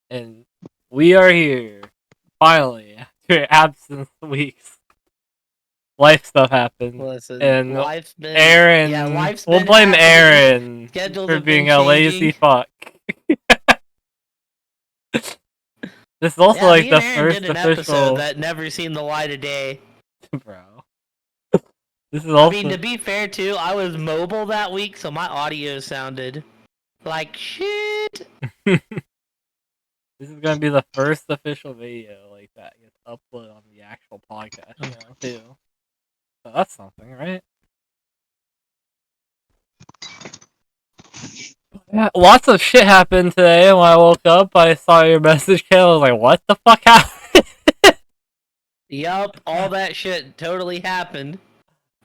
and we are here finally after absence weeks. Life stuff happened, Listen, and life's been Aaron. life's We'll been blame happening. Aaron Schedules for have been being a lazy changing. fuck. This is also Yeah, like me and the Aaron first did an episode official, that never seen the light of day. bro. This is I mean, also to be fair too, I was mobile that week, so my audio sounded like shit. this is gonna be the first official video like that gets uploaded on the actual podcast channel too. So that's something, right? Yeah, lots of shit happened today. When I woke up, I saw your message, Kale. I was like, "What the fuck happened?" Yup, all that shit totally happened.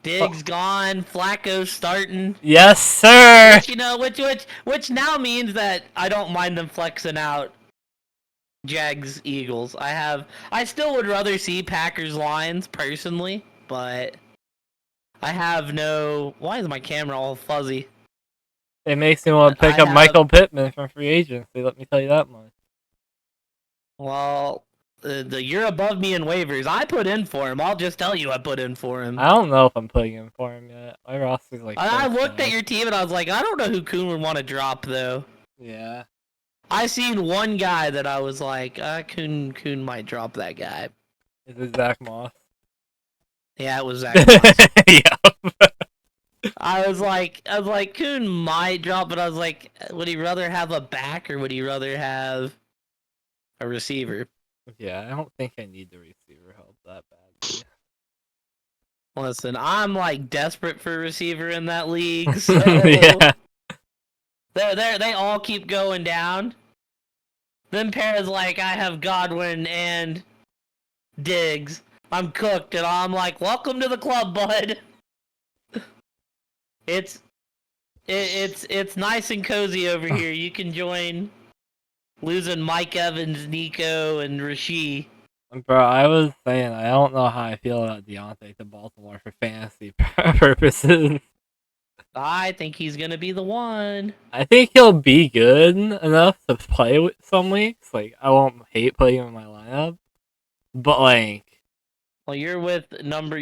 Diggs gone, Flacco starting. Yes, sir. Which now means that I don't mind them flexing out Jags Eagles. I still would rather see Packers Lions personally, but I have no. Why is my camera all fuzzy? It makes me want to pick I up have. Michael Pittman from free agency. Let me tell you that much. Well, you're above me in waivers. I put in for him. I'll just tell you I put in for him. I don't know if I'm putting him for him yet. My roster's like. I looked at your team and I was like, I don't know who Kuhn would want to drop though. Yeah. I seen one guy that I was like, Kuhn might drop that guy. Is it Zach Moss? Yeah, it was Zach Moss. Yeah. I was like, Kuhn might drop, but I was like, would he rather have a back or would he rather have a receiver? Yeah, I don't think I need the receiver help that badly. Listen, I'm like desperate for a receiver in that league, so yeah. they all keep going down. Then pairs like I have Godwin and Diggs. I'm cooked, and I'm like, welcome to the club, bud. It's nice and cozy over here. You can join losing Mike Evans, Nico, and Rasheed. Bro, I was saying I don't know how I feel about Deontay to Baltimore for fantasy purposes. I think he's gonna be the one. I think he'll be good enough to play with some weeks. Like I won't hate putting him in my lineup, but like, well, you're with the number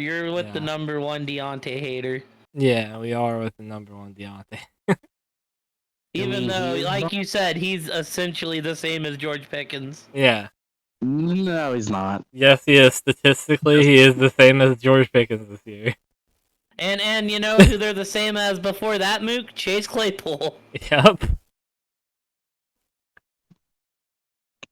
one Deontay hater. Yeah, we are with the number one Deontay. Even though, like you said, he's essentially the same as George Pickens. Yeah. No, he's not. Yes, he is. Statistically, he is the same as George Pickens this year. And you know who they're the same as before that, Mook? Chase Claypool. Yep.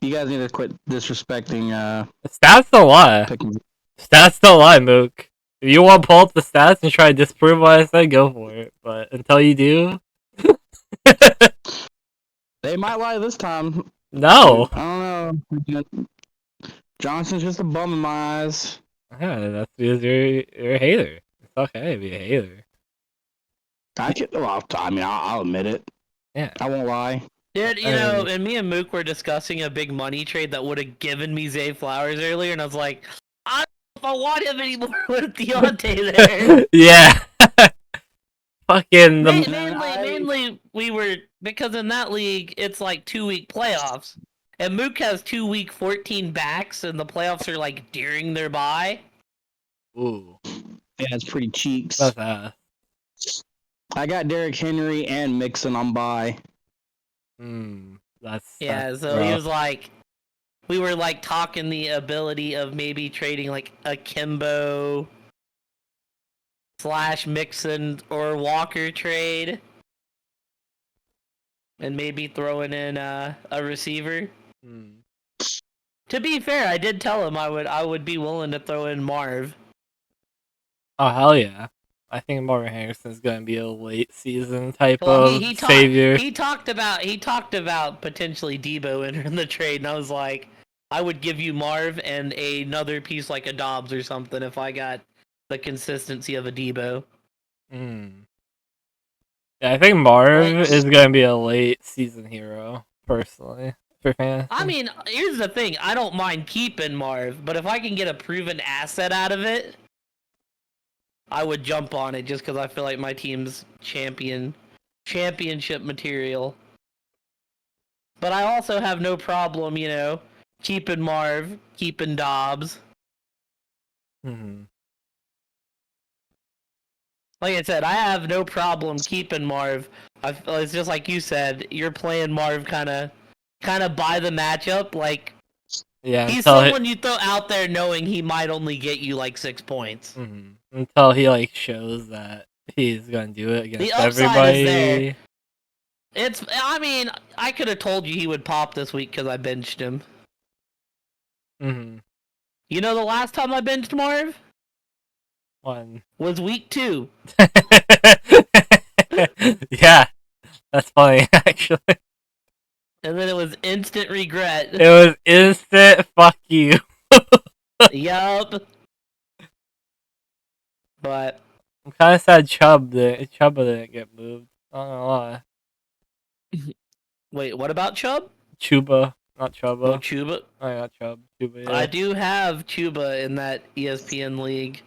You guys need to quit disrespecting Stats don't lie. Pickens. Stats don't lie, Mook. If you want to pull up the stats and try to disprove what I said, go for it. But until you do... They might lie this time. No. I don't know. Johnson's just a bum in my eyes. Yeah, that's because you're a hater. It's okay to be a hater. I'll admit it. Yeah. I won't lie. Dude, and me and Mook were discussing a big money trade that would have given me Zay Flowers earlier, and I was like, I don't know if I want him anymore with Deontay there. Yeah. Fucking mainly we were, because in that league it's like 2-week playoffs, and Mook has 2-week 14 backs, and the playoffs are like during their bye. Ooh. Yeah, it's pretty cheeks. That's ass. I got Derrick Henry and Mixon on bye. That's He was like, we were like talking the ability of maybe trading like a Kimbo / Mixon or Walker trade, and maybe throwing in a receiver. To be fair, I did tell him I would be willing to throw in Marv. Oh hell yeah! I think Marvin Harrison's gonna be a late season type of savior. He talked about potentially Debo entering the trade, and I was like, I would give you Marv and another piece like a Dobbs or something if I got the consistency of a Debo. Yeah, I think Marv is gonna be a late season hero personally for fans. I mean, here's the thing: I don't mind keeping Marv, but if I can get a proven asset out of it, I would jump on it just because I feel like my team's championship material. But I also have no problem, keeping Marv, keeping Dobbs. Mm-hmm. Like I said, I have no problem keeping Marv. It's just like you said, you're playing Marv kind of by the matchup. Like Yeah, he's until someone you throw out there knowing he might only get you like 6 points. until he like shows that he's gonna do it against The upside everybody. is there. I mean, I could have told you he would pop this week because I benched him. Mm-hmm. You know, the last time I benched Marv One. was week 2. Yeah, that's funny actually. And then it was instant regret. It was instant fuck you. Yup. But I'm kind of sad Chuba didn't get moved. Not gonna lie. wait, what about Chubb? Chuba, not Oh, Chuba. Chuba. Oh, yeah, Chuba. Chuba, yeah. I do have Chuba in that ESPN league.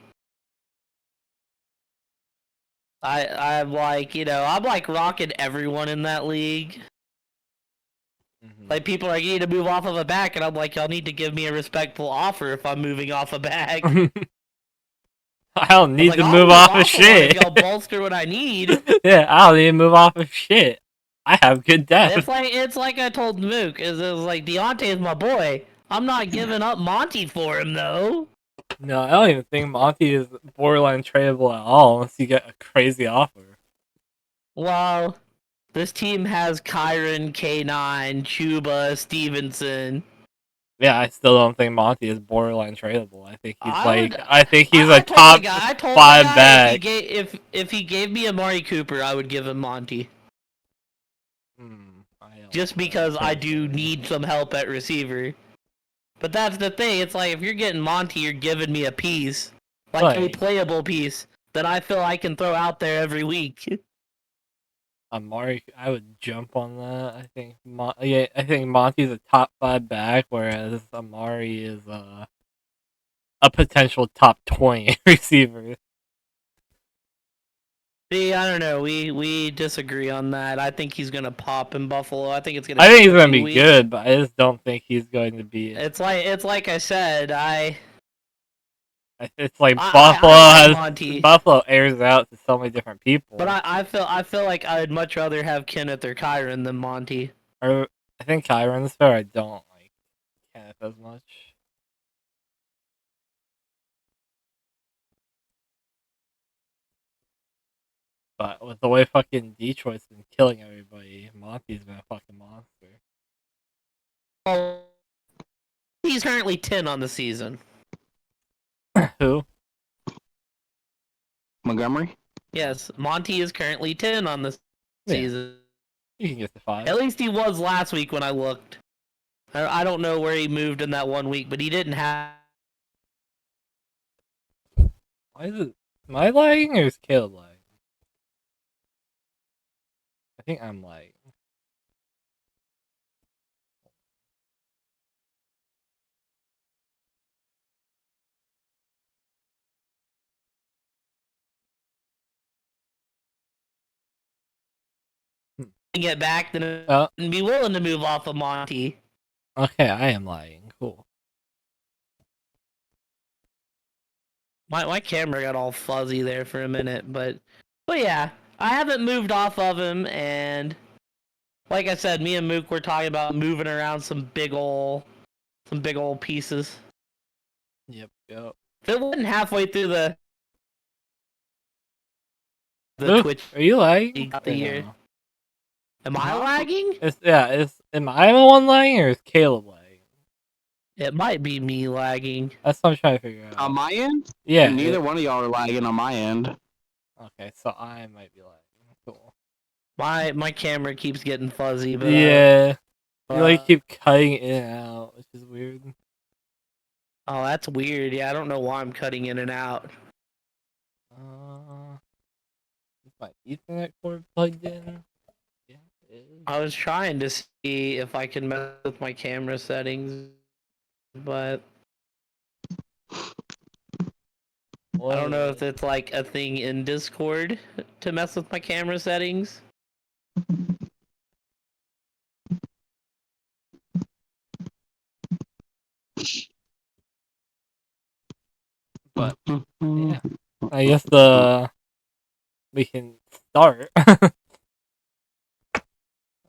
I'm like, I'm like rocking everyone in that league. Mm-hmm. Like people are like, you need to move off of a back, and I'm like, y'all need to give me a respectful offer if I'm moving off a back. I don't need like, to I'll move off of one shit. If y'all bolster what I need. Yeah, I don't need to move off of shit. I have good depth. It's like I told Mook, it was like Deontay is my boy. I'm not giving up Monty for him though. No, I don't even think Monty is borderline tradable at all unless you get a crazy offer. Well, this team has Kyron, K9, Chuba, Stevenson. Yeah, I still don't think Monty is borderline tradable. I think he's I a top told 5 the guy back. if he gave me Amari Cooper, I would give him Monty. Just because I do need some help at receiver. But that's the thing. It's like if you're getting Monty, you're giving me a piece, like a playable piece that I feel I can throw out there every week. Amari, I would jump on that. I think Monty's a top 5 back, whereas Amari is a potential top 20 receiver. See, I don't know. We disagree on that. I think he's gonna pop in Buffalo. I think it's gonna. I think he's gonna be good, but I just don't think he's going to be. It's like I said. It's like Buffalo Buffalo airs out to so many different people. But I feel like I'd much rather have Kenneth or Kyron than Monty. I think Kyron's fair. I don't like Kenneth as much. But with the way fucking Detroit's been killing everybody, Monty's been a fucking monster. Oh, he's currently 10 on the season. Who? Montgomery? Yes, Monty is currently 10 on the season. You can get to 5. At least he was last week when I looked. I don't know where he moved in that 1 week, but he didn't have. Why is it? Am I lagging or is Caleb lagging? I think I'm lagging. Get back, then I'd be willing to move off of Monty. Okay, I am lagging. Cool. My camera got all fuzzy there for a minute, but yeah, I haven't moved off of him, and like I said, me and Mook were talking about moving around some big ol' pieces. Yep. If it wasn't halfway through the Mook, Twitch, are you lagging? the year. Am I lagging? Am I the one lagging or is Caleb lagging? It might be me lagging. That's what I'm trying to figure out. On my end? Yeah. Neither one of y'all are lagging on my end. Okay, so I might be lagging. Cool. My camera keeps getting fuzzy, but yeah. You like keep cutting in and out, which is weird. Oh, that's weird. Yeah, I don't know why I'm cutting in and out. Is my Ethernet cord plugged in? Yeah, it is. I was trying to see if I can mess with my camera settings, but I don't know if it's like a thing in Discord to mess with my camera settings. But yeah, I guess we can start. Let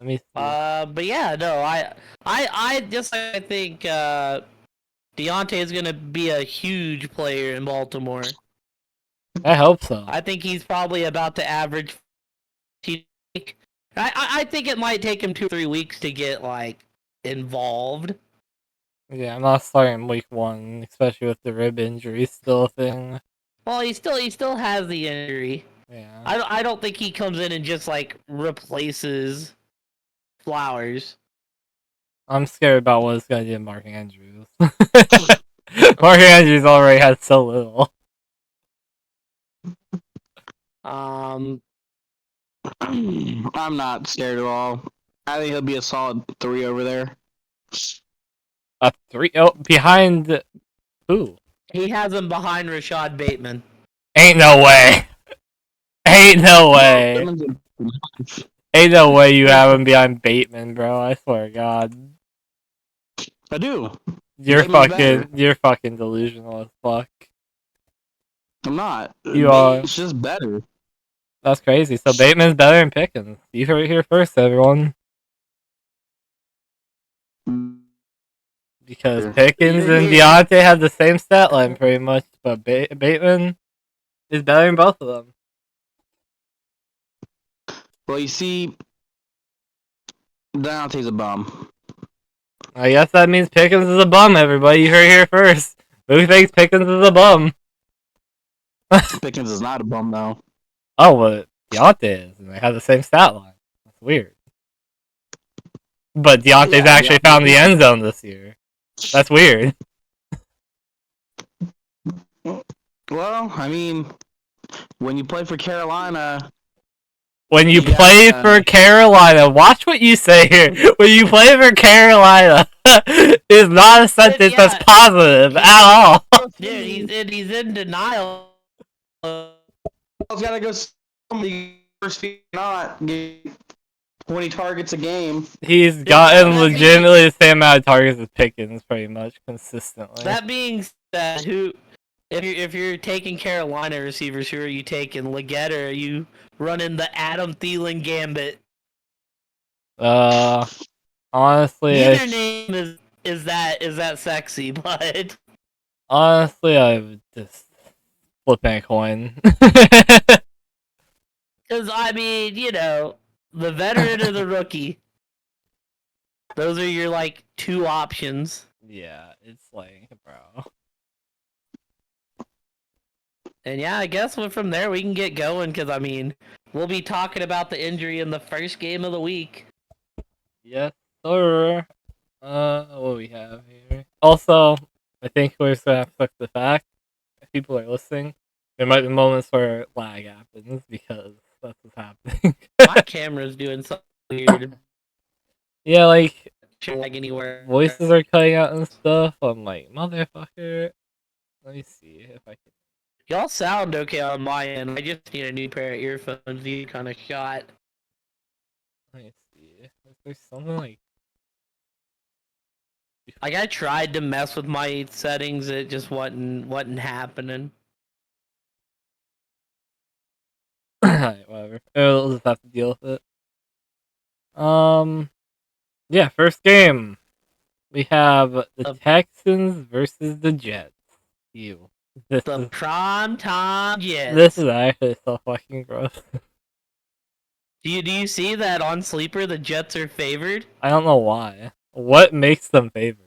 me see. But yeah, no, I think Deontay is gonna be a huge player in Baltimore. I hope so. I think he's probably about to average. I think it might take him 2 or 3 weeks to get like involved. Yeah, I'm not starting week 1, especially with the rib injury still a thing. Well, he still has the injury. Yeah. I don't think he comes in and just like replaces Flowers. I'm scared about what it's gonna do to Mark Andrews. Mark Andrews already had so little. Um, I'm not scared at all. I think he'll be a solid 3 over there. A 3 oh, behind who? he has him behind Rashad Bateman. Ain't no way. Ain't no way. Ain't no way you have him behind Bateman, bro. I swear to God. I do. You're fucking delusional as fuck. I'm not. You are. It's just better. That's crazy. So Bateman's better than Pickens. You heard it here first, everyone. Because Pickens and Deontay have the same stat line pretty much, but Bateman is better than both of them. Well, you see, Deontay's a bum. I guess that means Pickens is a bum, everybody. You heard it here first. Who thinks Pickens is a bum? Pickens is not a bum, though. Oh, but Deontay is, and they have the same stat line. That's weird. But Deontay's actually found the end zone this year. That's weird. Well, I mean, when you play for Carolina... When you play for Carolina, watch what you say here. When you play for Carolina, is not a sentence that's positive at all. Dude, he's in denial. I was gotta go first not get 20 targets a game. He's gotten legitimately the same amount of targets as Pickens, pretty much consistently. That being said, if you're taking Carolina receivers, who are you taking? Leggett, or are you running the Adam Thielen gambit? Honestly, neither name is that sexy, but honestly, I would just flip a coin. Because I mean, you know, the veteran or the rookie. Those are your like 2 options. Yeah, it's like, bro. And yeah, I guess from there we can get going, because I mean, we'll be talking about the injury in the first game of the week. Yes, sir. What we have here? Also, I think we're just gonna have to accept the fact if people are listening, there might be moments where lag happens because that's what's happening. My camera's doing something weird. Yeah, like Lag anywhere. Voices are cutting out and stuff. I'm like, motherfucker. Let me see if I can. Y'all sound okay on my end. I just need a new pair of earphones. You kind of shot. Let me see. Is there something like? Like I tried to mess with my settings, it just wasn't happening. Alright, whatever. We'll just have to deal with it. Yeah, first game. We have the Texans versus the Jets. The prime time Jets. This is actually so fucking gross. Do you see that on Sleeper the Jets are favored? I don't know why. What makes them favored?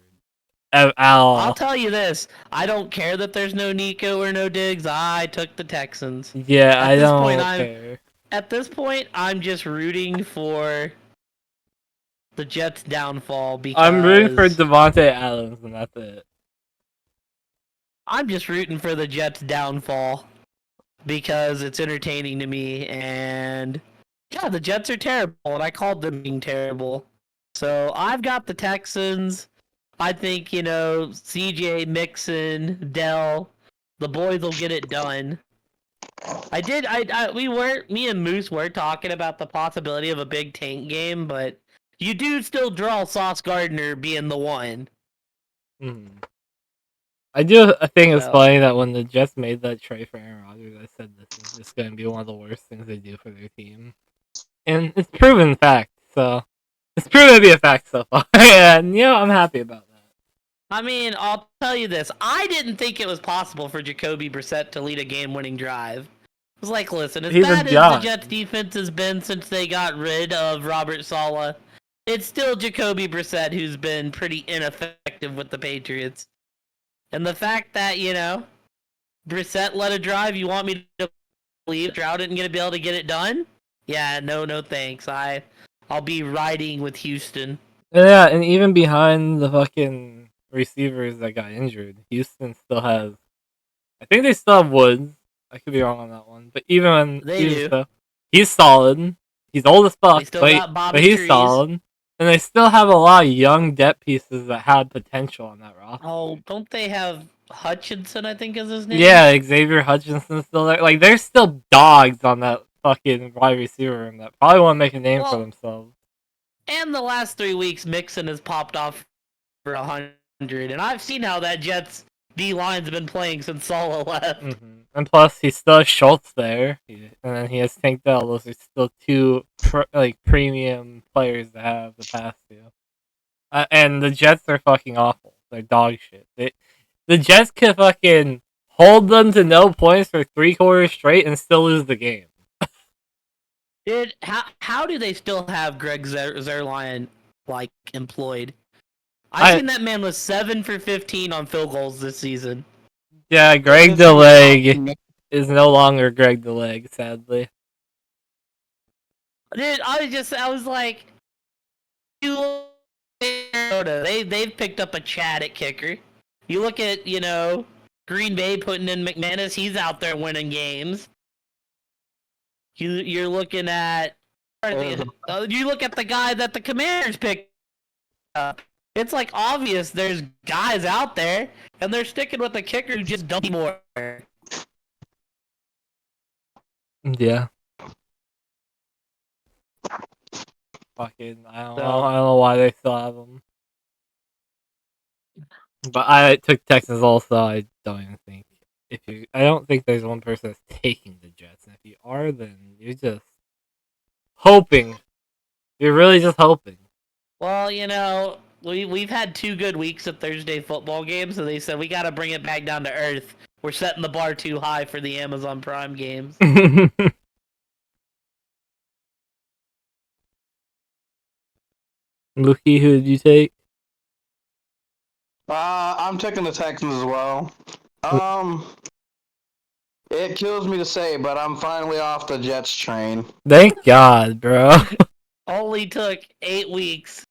At all. I'll tell you this. I don't care that there's no Nico or no Diggs. I took the Texans. Yeah, I don't care. At this point, I'm just rooting for the Jets' downfall because... I'm rooting for Devontae Adams, and that's it. I'm just rooting for the Jets' downfall because it's entertaining to me, and yeah, the Jets are terrible, and I called them being terrible. So I've got the Texans. I think, you know, CJ, Mixon, Dell, the boys will get it done. Me and Moose were talking about the possibility of a big tank game, but you do still draw Sauce Gardner being the one. I do think it's So- funny that when the Jets made that trade for Aaron Rodgers, I said this is just going to be one of the worst things they do for their team, and it's proven fact. So it's proven to be a fact so far, and I'm happy about that. I mean, I'll tell you this: I didn't think it was possible for Jacoby Brissett to lead a game-winning drive. I was like, listen, as He's a bad as the god. Jets' defense has been since they got rid of Robert Saleh, it's still Jacoby Brissett who's been pretty ineffective with the Patriots. And the fact that, Brissett led a drive, you want me to believe Stroud isn't going to be able to get it done? Yeah, no thanks. I'll be riding with Houston. Yeah, and even behind the fucking receivers that got injured, Houston still has. I think they still have Woods. I could be wrong on that one, but They do. so, he's solid. He's old as fuck, They still but, got Bobby but he's Trees. solid. And they still have a lot of young depth pieces that had potential on that roster. Oh, don't they have Hutchinson, I think is his name? Yeah, Xavier Hutchinson's still there. Like, there's still dogs on that fucking wide receiver room that probably want to make a name for themselves. And the last 3 weeks, Mixon has popped off for 100, and I've seen how that Jets D line's been playing since Saleh left. Mm-hmm. And plus, he still has Schultz there, and then he has Tank Dell. Those are still two premium players to have the past two. And the Jets are fucking awful. They're dog shit. The Jets could fucking hold them to no points for 3 quarters straight and still lose the game. Dude, how do they still have Greg Zuerlein employed? I've seen that man was 7 for 15 on field goals this season. Yeah, Greg the Leg is no longer Greg the Leg, sadly. Dude, I was like, they've picked up a Chad at kicker. You look at, Green Bay putting in McManus, he's out there winning games. You're looking at you look at the guy that the Commanders picked up. It's like obvious there's guys out there, and they're sticking with the kicker who just don't more. Yeah. Fucking, I don't know why they still have them. But I took Texans also. I don't even think I don't think there's one person that's taking the Jets. And if you are, then you're just hoping. You're really just hoping. Well, we've had 2 good weeks of Thursday football games, so they said we got to bring it back down to earth. We're setting the bar too high for the Amazon Prime games. Mookie, who did you take? I'm taking the Texans as well. It kills me to say, but I'm finally off the Jets train. Thank God, bro. Only took 8 weeks.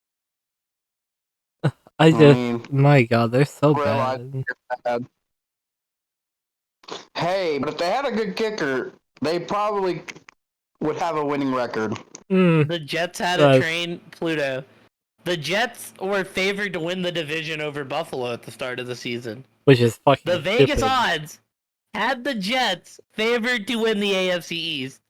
My God, they're so bad. Hey, but if they had a good kicker, they probably would have a winning record. The Jets had a train, Pluto. The Jets were favored to win the division over Buffalo at the start of the season. Which is fucking The Vegas odds had the Jets favored to win the AFC East.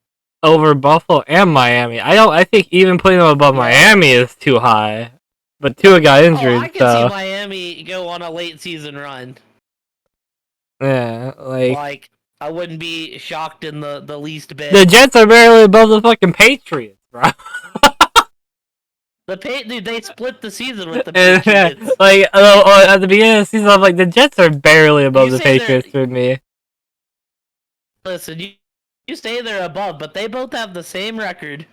Over Buffalo and Miami. I think even putting them above Miami is too high. But Tua got injured, I can see Miami go on a late season run. Yeah, like I wouldn't be shocked in the least bit. The Jets are barely above the fucking Patriots, bro. Dude, they split the season with the Patriots. At the beginning of the season, I'm like, the Jets are barely above the Patriots for me. Listen, you say they're above, but they both have the same record.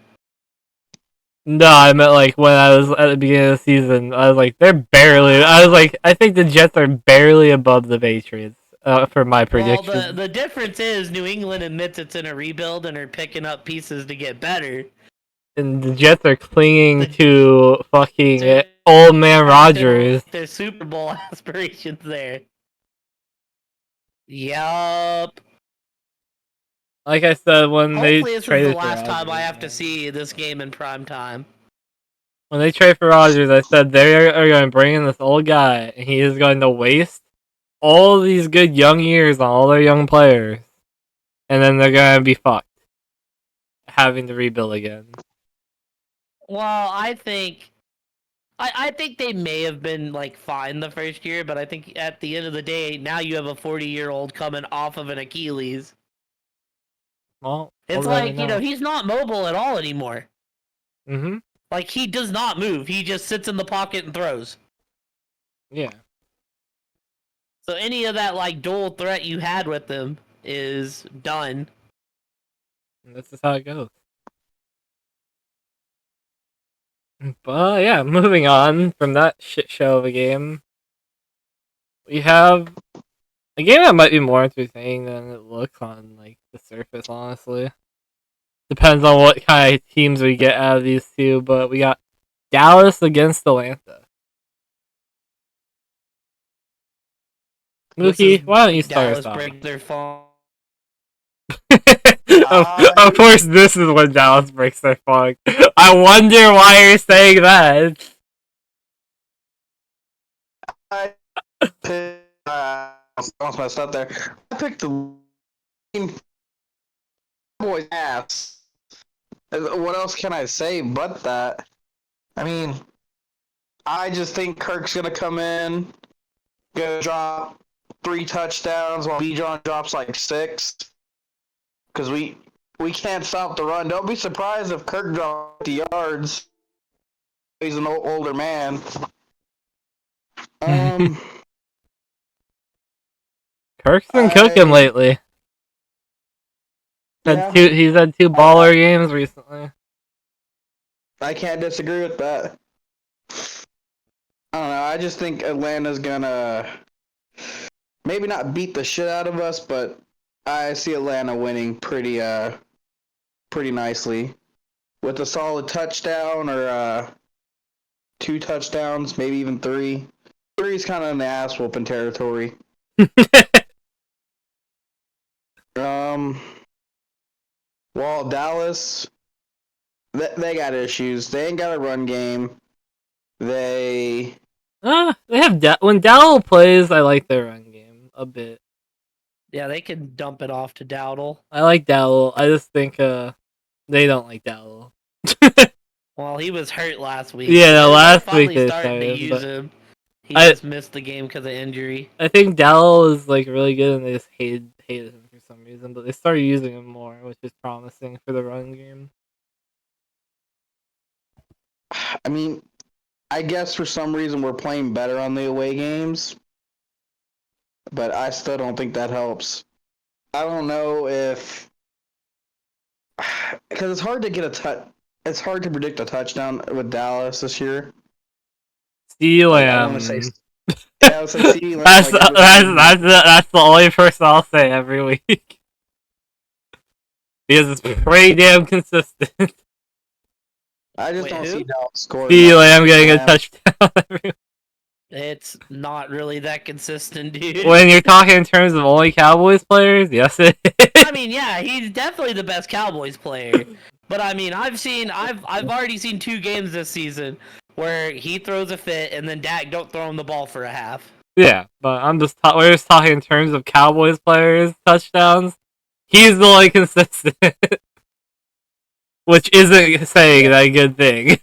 No, I meant like when I was at the beginning of the season, I was like, they're barely. I was like, I think the Jets are barely above the Patriots for my prediction. Well, the difference is New England admits it's in a rebuild and are picking up pieces to get better. And the Jets are clinging to fucking old man Rodgers. Their Super Bowl aspirations there. Yup. Like I said, when Hopefully they this traded is the last for Rodgers, time I have to see this game in prime time. When they trade for Rodgers, I said they are going to bring in this old guy, and he is going to waste all these good young years on all their young players, and then they're going to be fucked, having to rebuild again. Well, I think I think they may have been like fine the first year, but I think at the end of the day, now you have a 40-year-old coming off of an Achilles. Well, we'll It's never like, know. he's not mobile at all anymore. Mm-hmm. Like, he does not move. He just sits in the pocket and throws. Yeah. So any of that like dual threat you had with him is done. And this is how it goes. But yeah, moving on from that shit show of a game, we have a game that might be more entertaining than it looks on like the surface. Honestly, depends on what kind of teams we get out of these two. But we got Dallas against Atlanta. This is Mookie, why don't you start us Dallas off? break their phone. Of course, this is when Dallas breaks their funk. I wonder why you're saying that. I almost messed up there. I picked the boys' ass. What else can I say but that? I mean, I just think Kirk's gonna come in, gonna drop 3 touchdowns while Bijan drops like 6. Because we can't stop the run. Don't be surprised if Kirk drops 50 yards. He's an older man. Kirk's been cooking lately. Yeah, He's had 2 baller games recently. I can't disagree with that. I don't know. I just think Atlanta's gonna maybe not beat the shit out of us, but I see Atlanta winning pretty nicely with a solid touchdown or 2 touchdowns, maybe even 3. 3's kind of in the ass whooping territory. Um, While Dallas, they got issues. They ain't got a run game. They They have when Dowell plays. I like their run game a bit. Yeah, they can dump it off to Dowdle. I like Dowell. I just think they don't like Dowell. Well, he was hurt last week. Yeah, They're last week finally they starting to started, use but him. He I just missed the game because of injury. I think Dowell is like really good, and they just hated him for some reason. But they started using him more, which is promising for the run game. I mean, I guess for some reason we're playing better on the away games, but I still don't think that helps. I don't know if because it's hard to get a touch. It's hard to predict a touchdown with Dallas this year. CeeDee Like I want to say, Lamb. yeah, I would say CeeDee Lamb. That's Like that's the only person I'll say every week because it's pretty damn consistent. I just Wait, don't who? see Dallas scoring. CeeDee much. Lamb getting a Lamb. touchdown every week. It's not really that consistent, dude. When you're talking in terms of only Cowboys players, yes it is. I mean, yeah, he's definitely the best Cowboys player. But I mean, I've already seen 2 games this season where he throws a fit and then Dak don't throw him the ball for a half. Yeah, but we're just talking in terms of Cowboys players touchdowns. He's the only consistent, which isn't saying that good thing.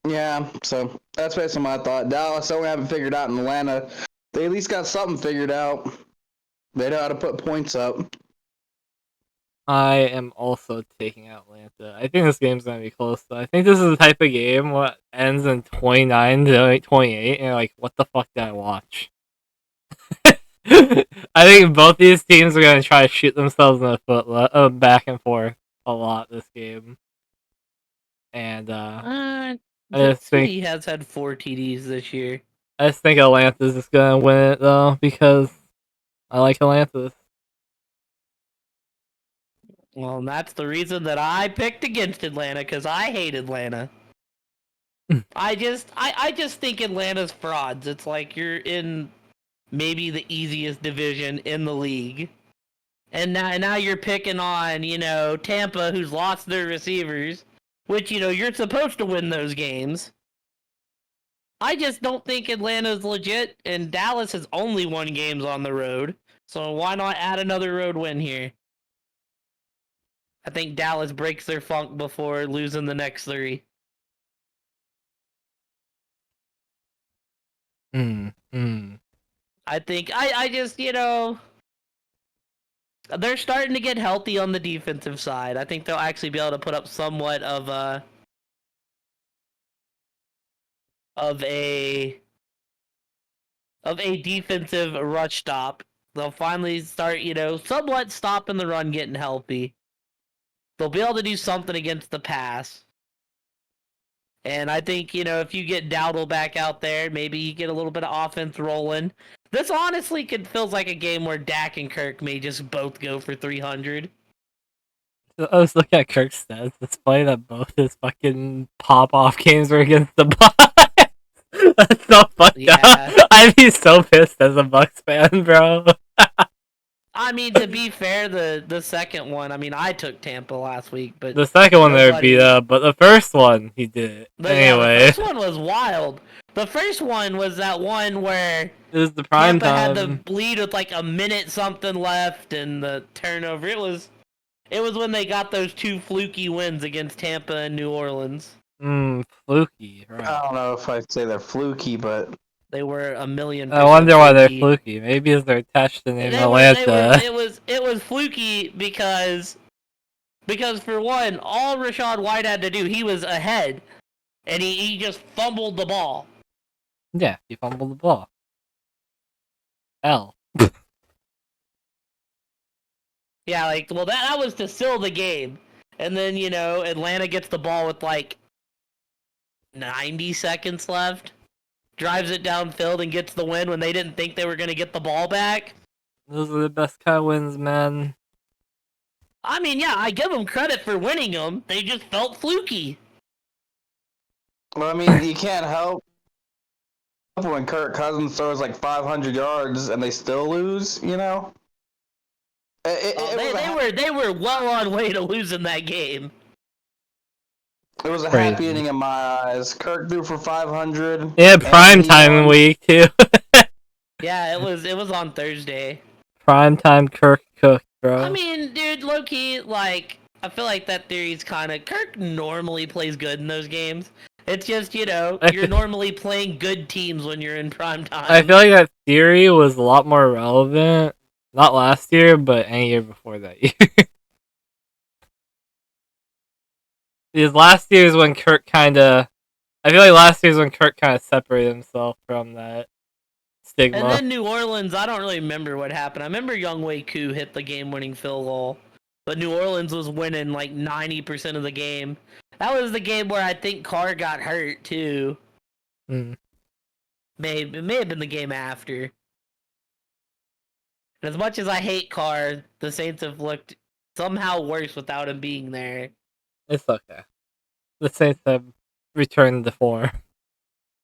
Yeah, so that's basically my thought. Dallas, they haven't figured out in Atlanta. They at least got something figured out. They know how to put points up. I am also taking Atlanta. I think this game's gonna be close. Though. I think this is the type of game what ends in 29 to 28, and you're like, what the fuck did I watch? I think both these teams are gonna try to shoot themselves in the foot back and forth a lot this game, and I just think He has had 4 TDs this year. Atlanta's just gonna win it though because I like Atlanta. Well, and that's the reason that I picked against Atlanta, because I hate Atlanta. I just think Atlanta's frauds. It's like you're in maybe the easiest division in the league. And now you're picking on, Tampa, who's lost their receivers, which, you're supposed to win those games. I just don't think Atlanta's legit, and Dallas has only won games on the road. So why not add another road win here? I think Dallas breaks their funk before losing the next 3. I think I just they're starting to get healthy on the defensive side. I think they'll actually be able to put up somewhat of a defensive rush stop. They'll finally start, somewhat stopping the run, getting healthy. They'll be able to do something against the pass. And I think, if you get Dowdle back out there, maybe you get a little bit of offense rolling. This honestly feels like a game where Dak and Kirk may just both go for 300. I was looking at Kirk's stats. It's funny that both his fucking pop-off games were against the Bucks. That's so fucked up. I'd be so pissed as a Bucks fan, bro. I mean, to be fair, the second one, I mean, I took Tampa last week, but the second one they were beat up, but the first one he did it. Anyway, the first one was wild. The first one was that one where it was the prime Tampa time. had the bleed with like a minute something left and the turnover. It was when they got those two fluky wins against Tampa and New Orleans. Fluky, right. I don't know if I'd say they're fluky, but they were a million. I wonder why they're fluky. Maybe it's they're attached to the name Atlanta. It was fluky because for one, all Rachaad White had to do, he was ahead, and he just fumbled the ball. Yeah, he fumbled the ball. L. Yeah, that was to seal the game. And then, Atlanta gets the ball with, 90 seconds left. Drives it downfield and gets the win when they didn't think they were going to get the ball back. Those are the best kind of wins, man. I mean, yeah, I give them credit for winning them. They just felt fluky. Well, I mean, you can't help when Kirk Cousins throws 500 yards and they still lose, They were well on way to losing that game. It was a happy ending in my eyes. Kirk threw for 500. Yeah, prime time week too. Yeah, it was on Thursday. Prime time Kirk cooked, bro. I mean, dude, low key, I feel like that theory's kind of Kirk normally plays good in those games. It's just, you're normally playing good teams when you're in prime time. I feel like that theory was a lot more relevant, not last year, but any year before that year. Because last year is when Kirk I feel like last year is when Kirk kind of separated himself from that stigma. And then New Orleans, I don't really remember what happened. I remember Younghoe Koo hit the game-winning field goal, but New Orleans was winning 90% of the game. That was the game where I think Carr got hurt too. It may have been the game after. And as much as I hate Carr, the Saints have looked somehow worse without him being there. It's okay. The Saints have returned to form.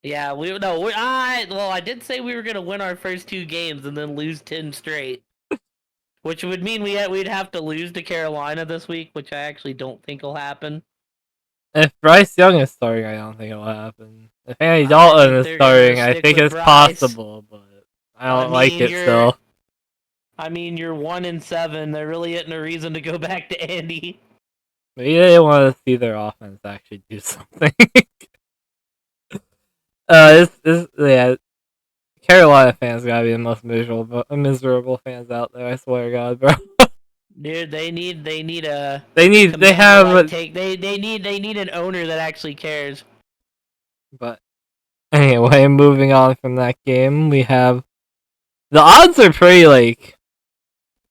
Yeah, I did say we were gonna win our first 2 games and then lose 10 straight, which would mean we'd have to lose to Carolina this week, which I actually don't think will happen. If Bryce Young is starting, I don't think it will happen. If Andy Dalton is starting, I think it's possible, but I don't like it still. I mean, you're 1-7. There really isn't a reason to go back to Andy. Maybe they want to see their offense actually do something. Yeah. Carolina fans gotta be the most miserable fans out there. I swear to God, bro. Dude, they need an owner that actually cares. But anyway, moving on from that game, we have the odds are pretty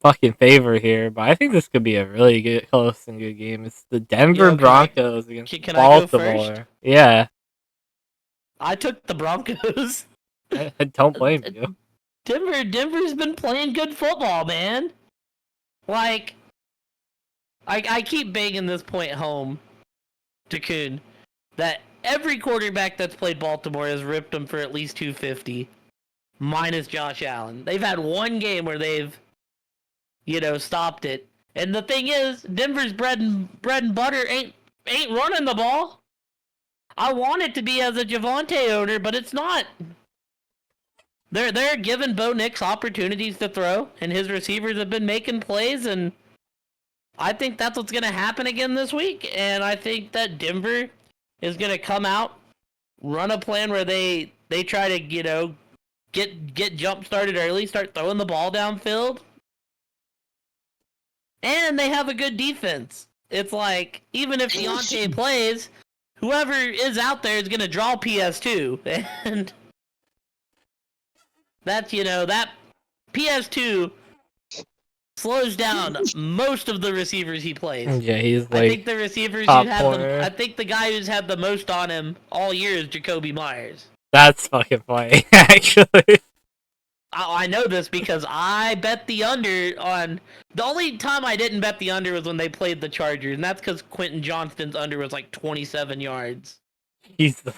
fucking favor here, but I think this could be a really good, close and good game. It's the Denver Broncos against Baltimore. I go first? Yeah. I took the Broncos. I don't blame you. Denver's been playing good football, man. I keep banging this point home to Kuhn that every quarterback that's played Baltimore has ripped them for at least 250, minus Josh Allen. They've had one game where they've, stopped it. And the thing is, Denver's bread and butter ain't running the ball. I want it to be as a Javonte owner, but it's not. They're giving Bo Nix opportunities to throw, and his receivers have been making plays, and I think that's what's going to happen again this week. And I think that Denver is going to come out, run a plan where they try to, get jump started early, start throwing the ball downfield, and they have a good defense. It's like even if Deontay plays, whoever is out there is gonna draw PS2, and that's that PS2 slows down most of the receivers he plays. Yeah, he's I like think the receivers top who have corner. I think the guy who's had the most on him all year is Jacoby Myers. That's fucking funny, actually. I know this because I bet the under on. The only time I didn't bet the under was when they played the Chargers, and that's because Quentin Johnston's under was like 27 yards. Jesus.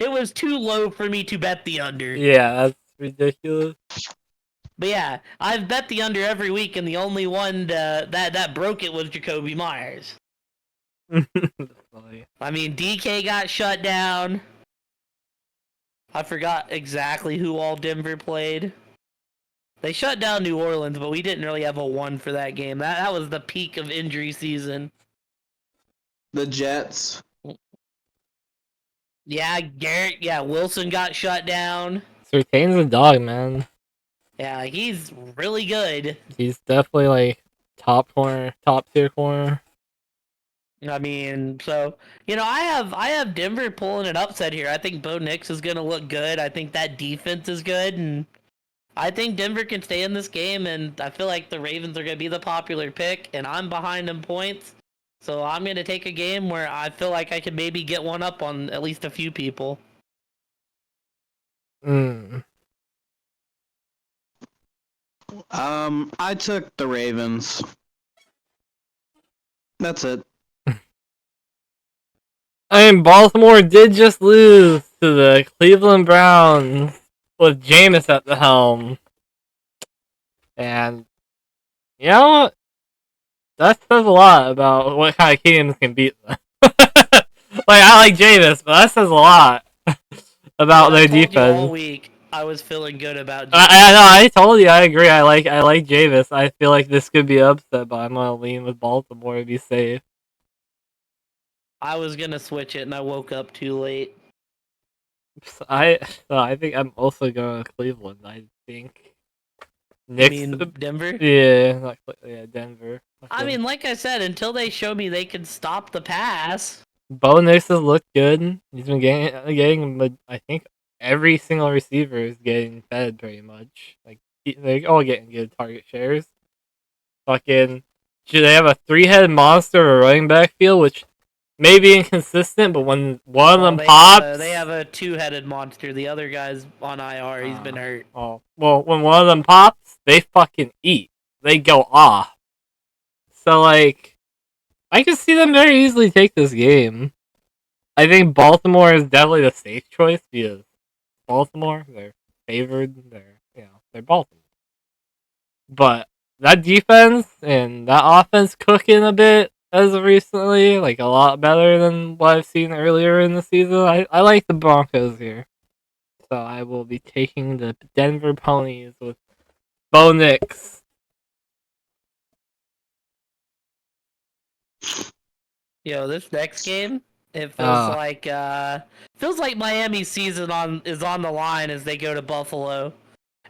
It was too low for me to bet the under. Yeah, that's ridiculous. But yeah, I've bet the under every week, and the only one that broke it was Jacoby Myers. That's funny. I mean, DK got shut down. I forgot exactly who all Denver played. They shut down New Orleans, but we didn't really have a one for that game. That was the peak of injury season. The Jets. Yeah, Garrett. Yeah, Wilson got shut down. Surtain's a dog, man. Yeah, he's really good. He's definitely like top tier corner. I mean, so I have Denver pulling an upset here. I think Bo Nix is gonna look good. I think that defense is good, and I think Denver can stay in this game. And I feel like the Ravens are gonna be the popular pick, and I'm behind in points. So I'm gonna take a game where I feel like I could maybe get one up on at least a few people. I took the Ravens. That's it. I mean, Baltimore did just lose to the Cleveland Browns with Jameis at the helm. And, you know what? That says a lot about what kind of teams can beat them. Like, I like Jameis, but that says a lot about their defense. All week, I was feeling good about Jameis. I told you, I agree. I like Jameis. I feel like this could be upset, but I'm going to lean with Baltimore to be safe. I was gonna switch it, and I woke up too late. I think I'm also going to Cleveland. I think. Denver? Yeah, Denver. I mean, like I said, until they show me they can stop the pass. Bo Nix has looked good. He's been getting, but I think every single receiver is getting fed pretty much. Like they're all getting good target shares. Fucking, should they have a three-headed monster or running back field, which may be inconsistent, but when one of them pops, they have a two-headed monster. The other guy's on IR. He's been hurt. Oh well, when one of them pops, they fucking eat. They go off. So like, I can see them very easily take this game. I think Baltimore is definitely the safe choice because Baltimore, they're favored. They're Baltimore. But that defense and that offense cooking a bit as of recently, like a lot better than what I've seen earlier in the season. I like the Broncos here. So I will be taking the Denver Ponies with Bo Nix. Yo, this next game, it feels like Miami's season is on the line as they go to Buffalo.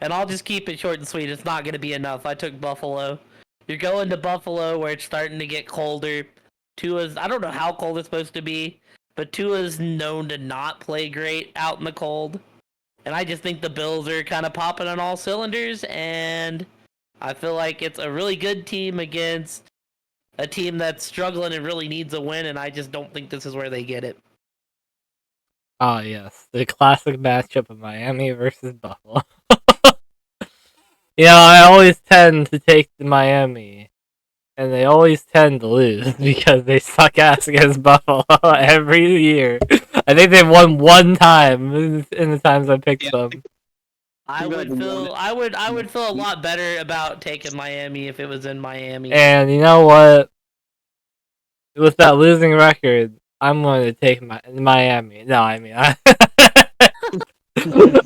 And I'll just keep it short and sweet. It's not going to be enough. I took Buffalo. You're going to Buffalo where it's starting to get colder. I don't know how cold it's supposed to be, but Tua's known to not play great out in the cold. And I just think the Bills are kind of popping on all cylinders, and I feel like it's a really good team against a team that's struggling and really needs a win, and I just don't think this is where they get it. Ah, yes. The classic matchup of Miami versus Buffalo. I always tend to take the Miami, and they always tend to lose because they suck ass against Buffalo every year. I think they've won one time in the times I picked them. I would feel a lot better about taking Miami if it was in Miami. And you know what? With that losing record, I'm going to take Miami. No, I mean,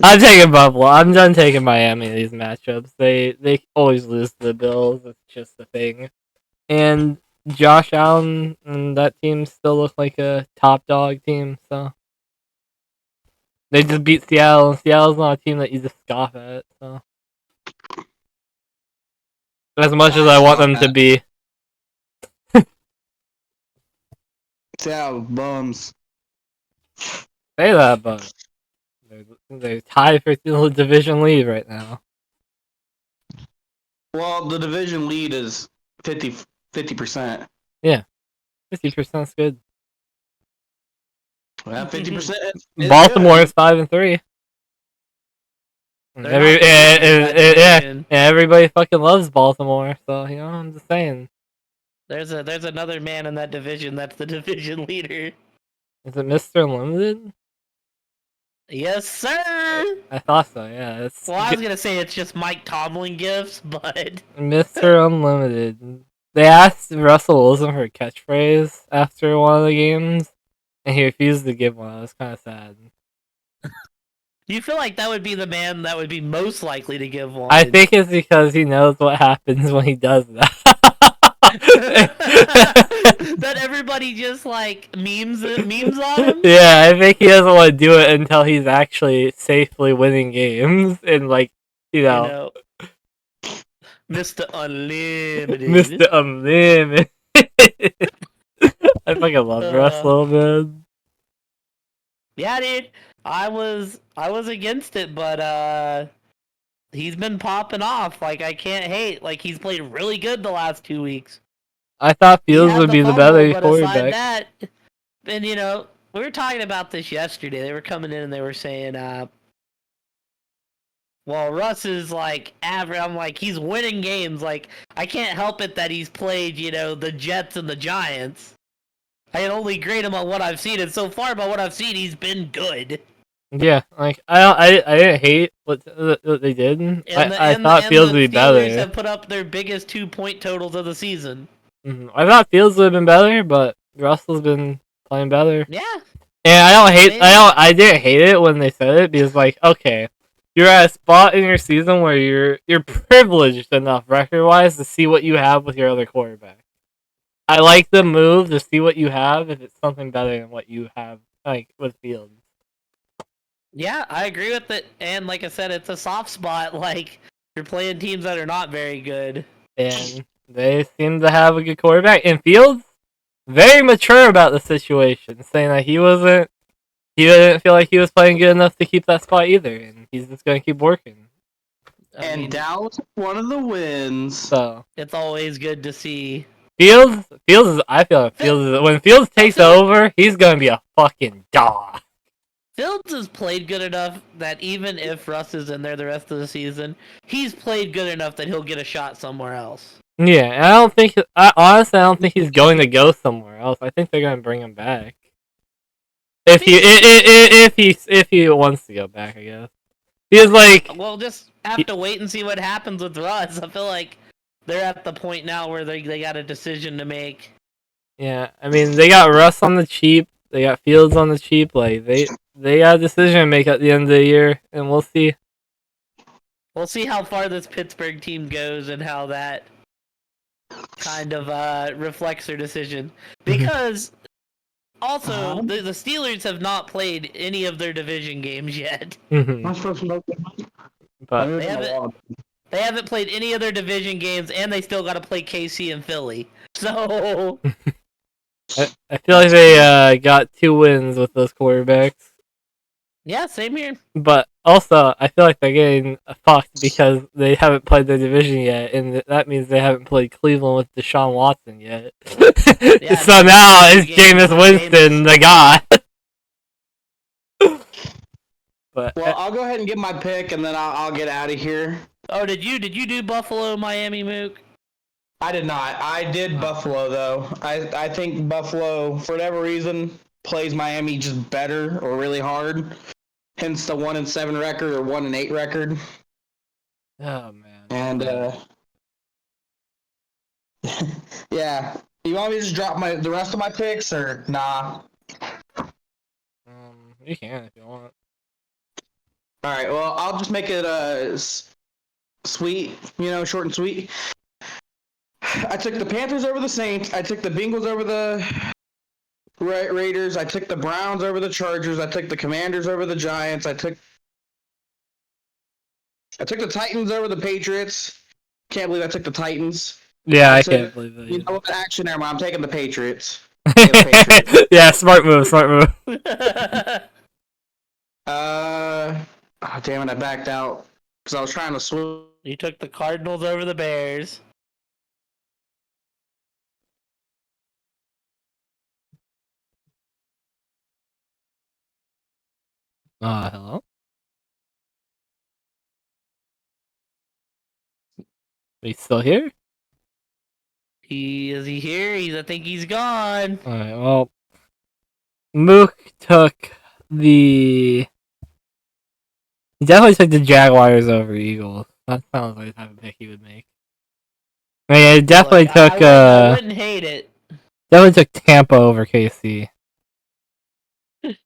I'm taking Buffalo. I'm done taking Miami in these matchups. They always lose to the Bills. It's just a thing. And Josh Allen and that team still look like a top dog team. So They just beat Seattle, and Seattle's not a team that you just scoff at. So, as much as I want them to be, Seattle bums. say that, but they're tied for the division lead right now. Well, the division lead is 50%. Yeah, 50% is good. Well, 50%. Baltimore is 5-3. And everybody fucking loves Baltimore. So I'm just saying. There's another man in that division that's the division leader. Is it Mr. Unlimited? Yes, sir. I thought so. Yeah. Well, I was gonna say it's just Mike Tomlin gifts, but Mr. Unlimited. They asked Russell Wilson for a catchphrase after one of the games, and he refused to give one. It was kind of sad. You feel like that would be the man that would be most likely to give one. I think it's because he knows what happens when he does that. That everybody just like memes on him. Yeah, I think he doesn't want to do it until he's actually safely winning games and Mr. Unlimited. Mr. Unlimited. I fucking love Russell, man. Yeah, dude. I was against it, but he's been popping off. Like, I can't hate. Like, he's played really good the last 2 weeks. I thought Fields would be the better quarterback. That, and we were talking about this yesterday. They were coming in and they were saying, well, Russ is like average. I'm like, he's winning games. Like, I can't help it that he's played, the Jets and the Giants. I can only grade him on what I've seen, and so far by what I've seen, he's been good. Yeah, like I didn't hate what they did. I thought Fields would be better. The Steelers have put up their biggest 2-point totals of the season. Mm-hmm. I thought Fields would have been better, but Russell's been playing better. Yeah. And I didn't hate it when they said it because okay, you're at a spot in your season where you're privileged enough record-wise to see what you have with your other quarterback. I like the move to see what you have if it's something better than what you have with Fields. Yeah, I agree with it. And like I said, it's a soft spot. Like, you're playing teams that are not very good. And they seem to have a good quarterback. And Fields, very mature about the situation, saying that he didn't feel like he was playing good enough to keep that spot either. And he's just going to keep working. And Dallas one of the wins. So it's always good to see. Fields when Fields takes over, he's gonna be a fucking dog. Fields has played good enough that even if Russ is in there the rest of the season, he's played good enough that he'll get a shot somewhere else. Yeah, I don't think he's going to go somewhere else. I think they're gonna bring him back. If he wants to go back, I guess. He's like, we'll just have to wait and see what happens with Russ. I feel like they're at the point now where they got a decision to make. Yeah, I mean, they got Russ on the cheap. They got Fields on the cheap. Like, they got a decision to make at the end of the year, and we'll see. We'll see how far this Pittsburgh team goes and how that kind of reflects their decision. Because, also, the Steelers have not played any of their division games yet. But they haven't played any of their division games, and they still got to play KC and Philly. So I feel like they got 2 wins with those quarterbacks. Yeah, same here. But also, I feel like they're getting fucked because they haven't played their division yet, and that means they haven't played Cleveland with Deshaun Watson yet. Yeah, so now it's Jameis Winston, the guy. But well, I'll go ahead and get my pick, and then I'll get out of here. Oh, did you do Buffalo, Miami, Mook? I did not. I did Buffalo, though. I think Buffalo, for whatever reason, plays Miami just better or really hard. Hence the 1-7 record or 1-8 record. Oh, man. And, yeah. You want me to just drop the rest of my picks, or nah? You can if you want. All right, well, I'll just make it sweet, short and sweet. I took the Panthers over the Saints. I took the Bengals over the Raiders. I took the Browns over the Chargers. I took the Commanders over the Giants. I took the Titans over the Patriots. Can't believe I took the Titans. Yeah, I can't believe that. You know what? Actually, never mind. I'm taking the Patriots. Yeah, smart move, smart move. Oh, damn it! I backed out because I was trying to switch. You took the Cardinals over the Bears. Hello? Are you still here? Is he here? I think he's gone. Alright, well, Mook took the... He definitely took the Jaguars over Eagles. That sounds like the type of pick he would make. I mean, it definitely Look, took, I wouldn't hate it. definitely took Tampa over KC. And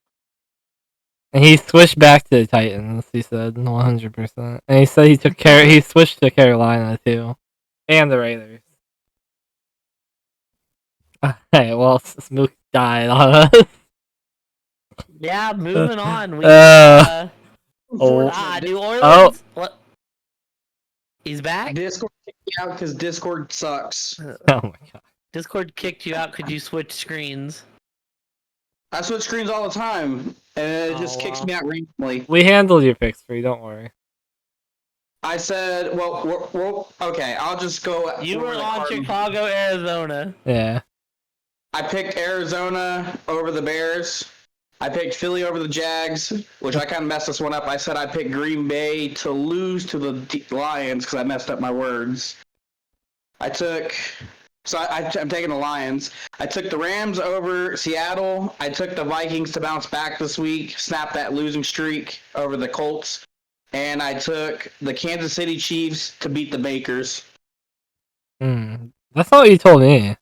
he switched back to the Titans, he said, 100%. And he said he switched to Carolina, too. And the Raiders. Hey, well, Smook died on us. Yeah, moving on. We New Orleans. Oh. What? He's back? Discord kicked me out because Discord sucks. Oh my god. Discord kicked you out. Could you switch screens? I switch screens all the time, and it just kicks me out randomly. We handled your picks for you, don't worry. I said, well, okay, I'll just go. You were on Chicago, Arizona. Yeah. I picked Arizona over the Bears. I picked Philly over the Jags, which I kind of messed this one up. I said I picked Green Bay to lose to the Lions because I messed up my words. I'm taking the Lions. I took the Rams over Seattle. I took the Vikings to bounce back this week, snap that losing streak over the Colts. And I took the Kansas City Chiefs to beat the Bakers. That's not what you told me.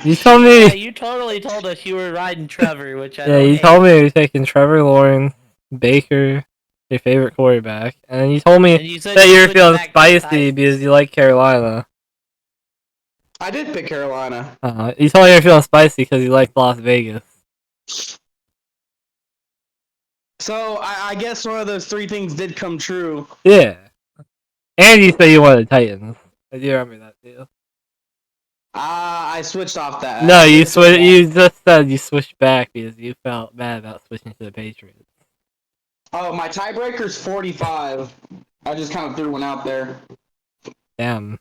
You told me. Yeah, you totally told us you were riding Trevor, which I Yeah, you told me you were taking Trevor Lawrence, Baker, your favorite quarterback, and then you told me that you were feeling spicy because you like Carolina. I did pick Carolina. You told me you were feeling spicy because you liked Las Vegas. So I guess one of those three things did come true. Yeah. And you said you wanted Titans. I do remember that too. I switched off that. No, you just said you switched back because you felt bad about switching to the Patriots. Oh, my tiebreaker's 45. I just kind of threw one out there. Damn.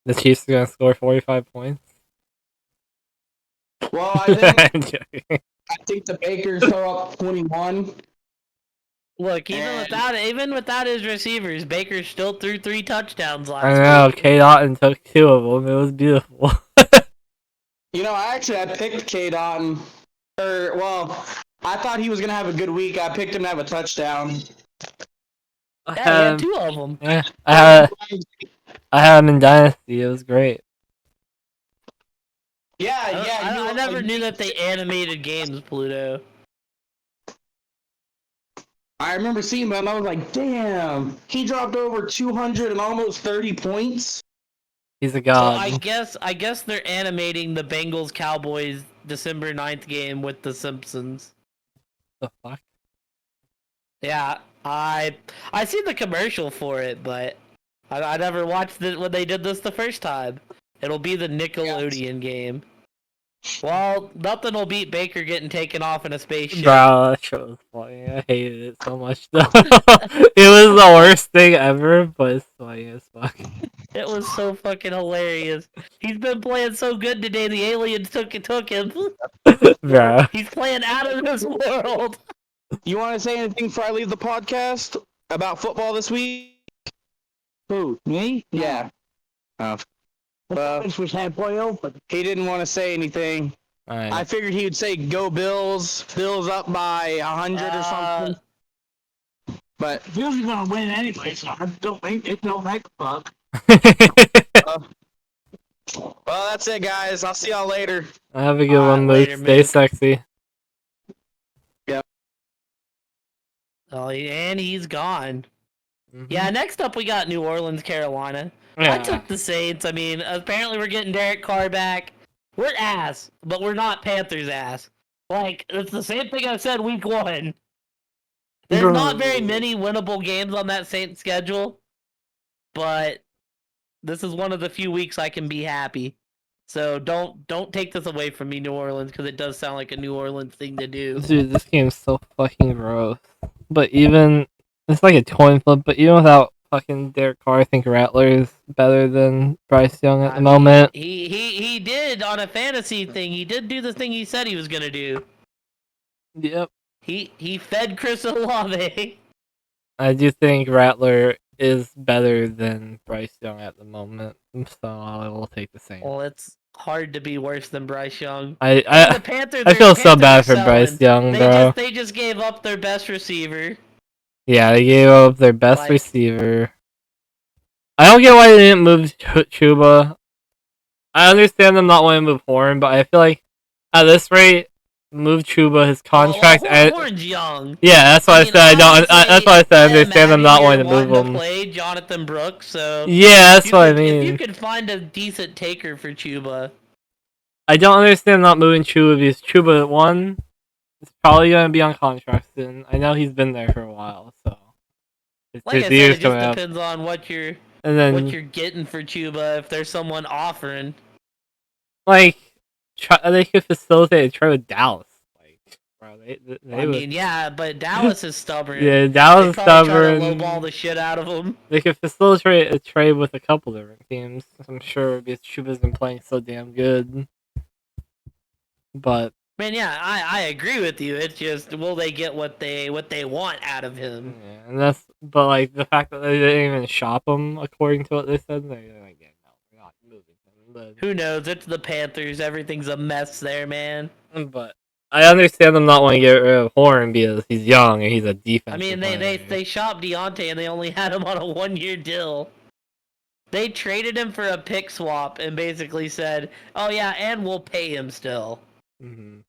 The Chiefs are gonna score 45 points? Well, I think the Bakers throw up 21. Look, even without his receivers, Baker still threw 3 touchdowns last week. I know, week. K. Dotton took 2 of them. It was beautiful. I picked K. Dotton. I thought he was going to have a good week. I picked him to have a touchdown. Yeah, he had 2 of them. Yeah, I had him in Dynasty. It was great. Yeah. I never knew that they animated games, Pluto. I remember seeing that and I was like, damn, he dropped over 200 and almost 30 points. He's a god. So I guess they're animating the Bengals Cowboys December 9th game with the Simpsons. The fuck? Yeah, I seen the commercial for it, but I never watched it when they did this the first time. It'll be the Nickelodeon game. Well, nothing will beat Baker getting taken off in a spaceship. Bro, that show was funny. I hated it so much though. It was the worst thing ever, but it's funny as fuck. It was so fucking hilarious. He's been playing so good today, the aliens took him. Bro. He's playing out of this world. You want to say anything before I leave the podcast about football this week? Who? Me? Yeah. This was halfway open. He didn't want to say anything. Right. I figured he would say "Go Bills." Bills up by 100 or something. But Bills are gonna win anyway, so I don't think it don't make a fuck. Well, that's it, guys. I'll see y'all later. Have a good one, Luke. Stay sexy. Yep. Oh, and he's gone. Mm-hmm. Yeah, next up we got New Orleans, Carolina. Yeah. I took the Saints. I mean, apparently we're getting Derek Carr back. We're ass, but we're not Panthers ass. Like, it's the same thing I said week 1. There's not very many winnable games on that Saints schedule, but this is one of the few weeks I can be happy. So don't take this away from me, New Orleans, because it does sound like a New Orleans thing to do. Dude, this game's so fucking gross. But even it's like a coin flip. But even without fucking Derek Carr, I think Rattler is better than Bryce Young at the moment. He did on a fantasy thing. He did do the thing he said he was gonna do. Yep. He fed Chris Olave. I do think Rattler is better than Bryce Young at the moment, so I will take the same. Well, it's hard to be worse than Bryce Young. I the Panthers. I feel so bad for selling. Bryce Young, bro. They just gave up their best receiver. Yeah, they gave up their best receiver. I don't get why they didn't move Chuba. I understand them not wanting to move Horn, but I feel like at this rate, move Chuba. His contract. Horn's young. Yeah, that's why I said I don't. That's why I said I understand them not wanting to move him. Play Jonathan Brooks, so yeah, that's what I mean. If you could find a decent taker for Chuba, I don't understand not moving Chuba because Chuba one is probably gonna be on contract soon. I know he's been there for a while, so. Like I said, it just depends on what you're getting for Chuba. If there's someone offering, like, they could facilitate a trade with Dallas. Like, bro, I mean, yeah, but Dallas is stubborn. Yeah, Dallas is stubborn. Try to lowball the shit out of them. They could facilitate a trade with a couple different teams, I'm sure, because Chuba's been playing so damn good. But man, yeah, I agree with you. It's just, will they get what they want out of him? Yeah, and but like the fact that they didn't even shop him according to what they said, they're like, yeah, no, we're not moving him. But who knows? It's the Panthers. Everything's a mess there, man. But I understand them not wanting to get rid of Horn because he's young and he's a defensive I mean, they shopped Deontay and they only had him on a 1-year deal. They traded him for a pick swap and basically said, "Oh yeah, and we'll pay him still." Mm-hmm.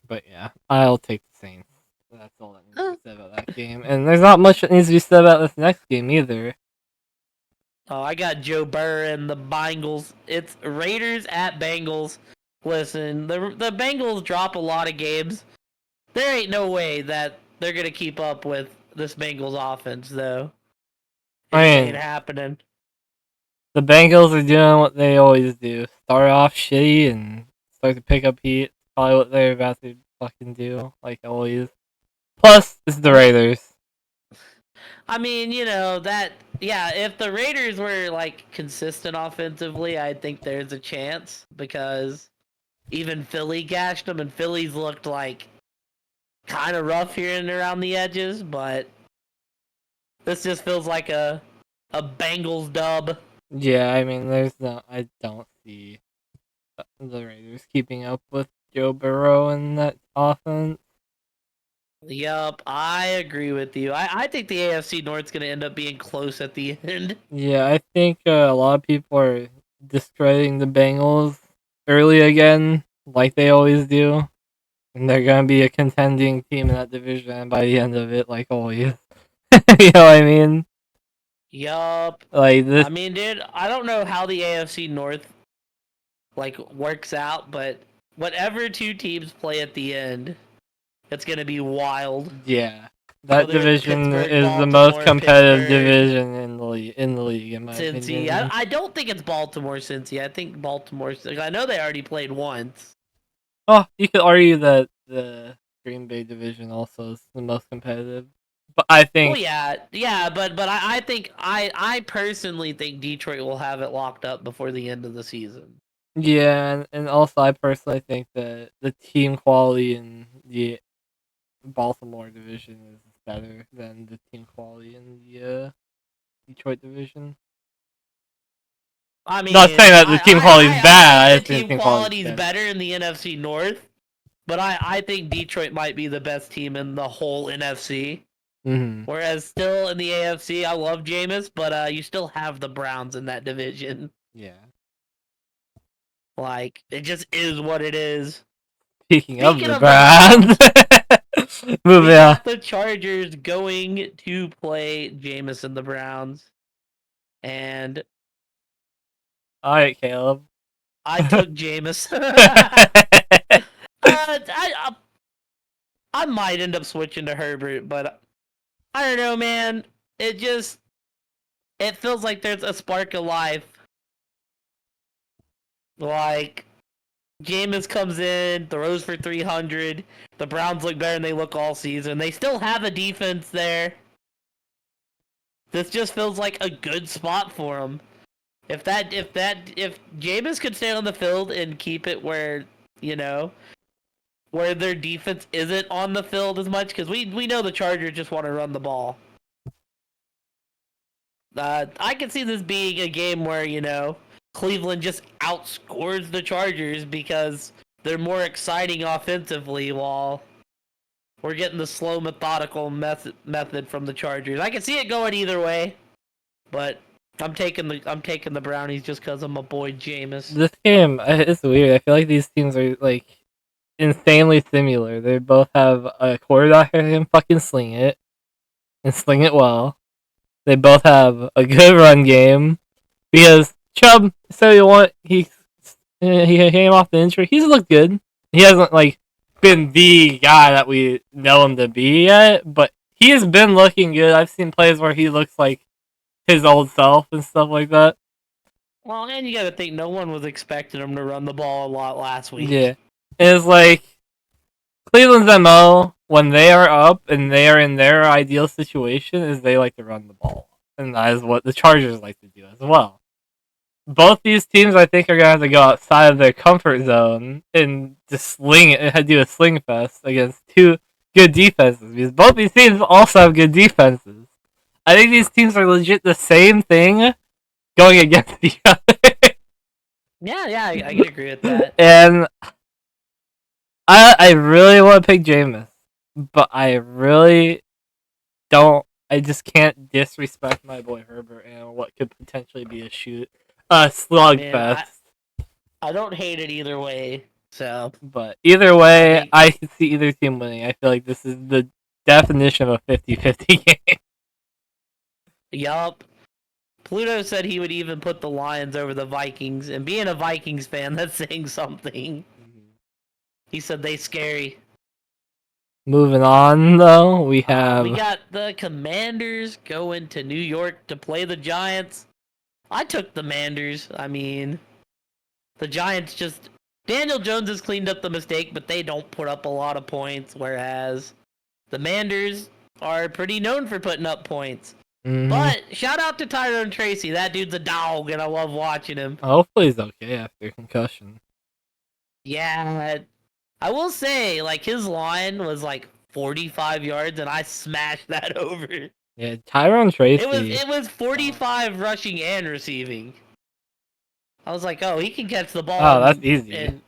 But yeah, I'll take the Saints. That's all that needs to be said about that game. And there's not much that needs to be said about this next game either. Oh, I got Joe Burrow and the Bengals. It's Raiders at Bengals. Listen, the Bengals drop a lot of games. There ain't no way that they're gonna keep up with this Bengals offense, though. It ain't happening. The Bengals are doing what they always do: start off shitty and start to pick up heat. Probably what they're about to fucking do, like always. Plus, it's the Raiders. I mean, you know, yeah, if the Raiders were, like, consistent offensively, I think there's a chance, because even Philly gashed them, and Philly's looked, like, kind of rough here and around the edges, but this just feels like a Bengals dub. Yeah, I mean, I don't see the Raiders keeping up with Joe Burrow in that offense. Yup, I agree with you. I think the AFC North's going to end up being close at the end. Yeah, I think a lot of people are discrediting the Bengals early again, like they always do. And they're going to be a contending team in that division by the end of it, like always. You know what I mean? Yup. Like this. I mean, dude, I don't know how the AFC North, like, works out, but whatever two teams play at the end, it's going to be wild. Yeah. That division is the most competitive division in the league, in my opinion. I don't think it's Baltimore, Cincy. I think Baltimore. I know they already played once. Oh, you could argue that the Green Bay division also is the most competitive. But I think. Well, yeah, but I think I personally think Detroit will have it locked up before the end of the season. Yeah, and also I personally think that the team quality in the Baltimore division is better than the team quality in the Detroit division. I mean, not saying that the team quality is bad. I think the team quality is better in the NFC North, but I think Detroit might be the best team in the whole NFC. Mm-hmm. Whereas still in the AFC, I love Jameis, but you still have the Browns in that division. Yeah. Like, it just is what it is. Speaking of the Browns, moving on. The Chargers going to play Jameis and the Browns. And all right, Caleb. I took Jameis. I might end up switching to Herbert, but I don't know, man. It feels like there's a spark of life. Like Jameis comes in, throws for 300. The Browns look better than they look all season. They still have a defense there. This just feels like a good spot for them. If Jameis could stay on the field and keep it where, where their defense isn't on the field as much, because we know the Chargers just want to run the ball. I can see this being a game where, Cleveland just outscores the Chargers because they're more exciting offensively while we're getting the slow, methodical method from the Chargers. I can see it going either way, but I'm taking the Brownies just because I'm a boy Jameis. This game is weird. I feel like these teams are like insanely similar. They both have a quarterback who can fucking sling it and sling it well. They both have a good run game because Chubb, so you want he came off the injury. He's looked good. He hasn't like been the guy that we know him to be yet, but he has been looking good. I've seen plays where he looks like his old self and stuff like that. Well, and you got to think no one was expecting him to run the ball a lot last week. Yeah, it's like Cleveland's MO when they are up and they are in their ideal situation is they like to run the ball, and that is what the Chargers like to do as well. Both these teams, I think, are gonna have to go outside of their comfort zone and just sling it and do a sling fest against two good defenses. Because both these teams also have good defenses. I think these teams are legit the same thing going against each other. Yeah, I can agree with that. And I really want to pick Jameis, but I really don't. I just can't disrespect my boy Herbert and what could potentially be a slugfest. I don't hate it either way. So, but either way, I can see either team winning. I feel like this is the definition of a 50-50 game. Yup. Pluto said he would even put the Lions over the Vikings, and being a Vikings fan, that's saying something. He said they scary. Moving on, though, we got the Commanders going to New York to play the Giants. I took the Manders. I mean, the Giants just... Daniel Jones has cleaned up the mistake, but they don't put up a lot of points, whereas the Manders are pretty known for putting up points. Mm-hmm. But shout out to Tyrone Tracy. That dude's a dog, and I love watching him. Hopefully he's okay after concussion. Yeah, I will say, like, his line was like 45 yards, and I smashed that over. Yeah, Tyrone Tracy. It was 45 rushing and receiving. I was like, oh, he can catch the ball. Oh, that's easy. And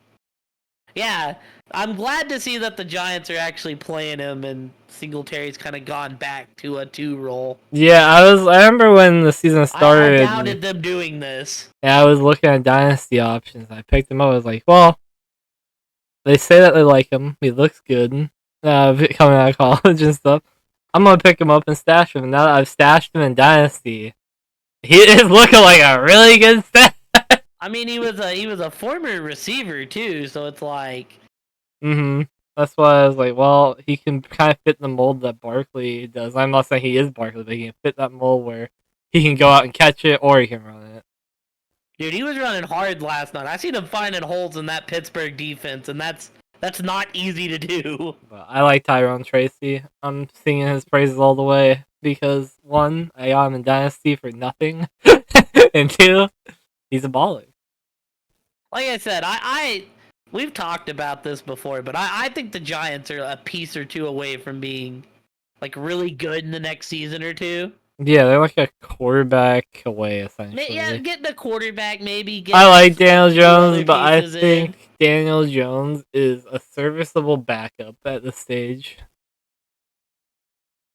yeah, I'm glad to see that the Giants are actually playing him, and Singletary's kind of gone back to a 2 role. Yeah, I remember when the season started. I doubted them doing this. Yeah, I was looking at dynasty options. I picked him up. I was like, well, they say that they like him. He looks good. Coming out of college and stuff. I'm gonna pick him up and stash him. Now that I've stashed him in dynasty, he is looking like a really good stat. I mean, he was a former receiver too, so it's like. That's why I was like, well, he can kind of fit the mold that Barkley does. I'm not saying he is Barkley, but he can fit that mold where he can go out and catch it or he can run it. Dude, he was running hard last night. I seen him finding holes in that Pittsburgh defense, and that's not easy to do. But I like Tyrone Tracy. I'm singing his praises all the way because 1, I got him in Dynasty for nothing, and 2, he's a baller. Like I said, we've talked about this before, but I think the Giants are a piece or two away from being like really good in the next season or two. Yeah, they're like a quarterback away, essentially. Yeah, getting a quarterback, maybe. I like Daniel Jones, but I think Daniel Jones is a serviceable backup at this stage.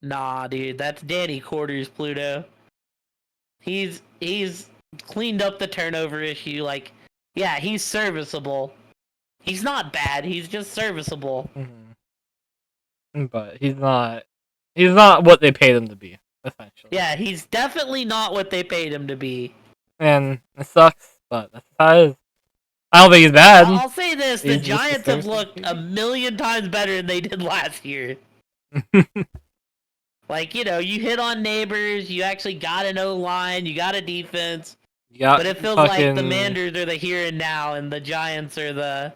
Nah, dude, that's Danny Quarters, Pluto. He's cleaned up the turnover issue. Like, yeah, he's serviceable. He's not bad. He's just serviceable. But he's not what they paid him to be. Essentially. Yeah, he's definitely not what they paid him to be. And it sucks, but that's how it is. I don't think he's bad. I'll say this: the He's just a Giants have Thursday looked a million times better than they did last year. Like, you hit on neighbors. You actually got an O-line. You got a defense. You got But it feels like the Manders are the here and now, and the Giants are the,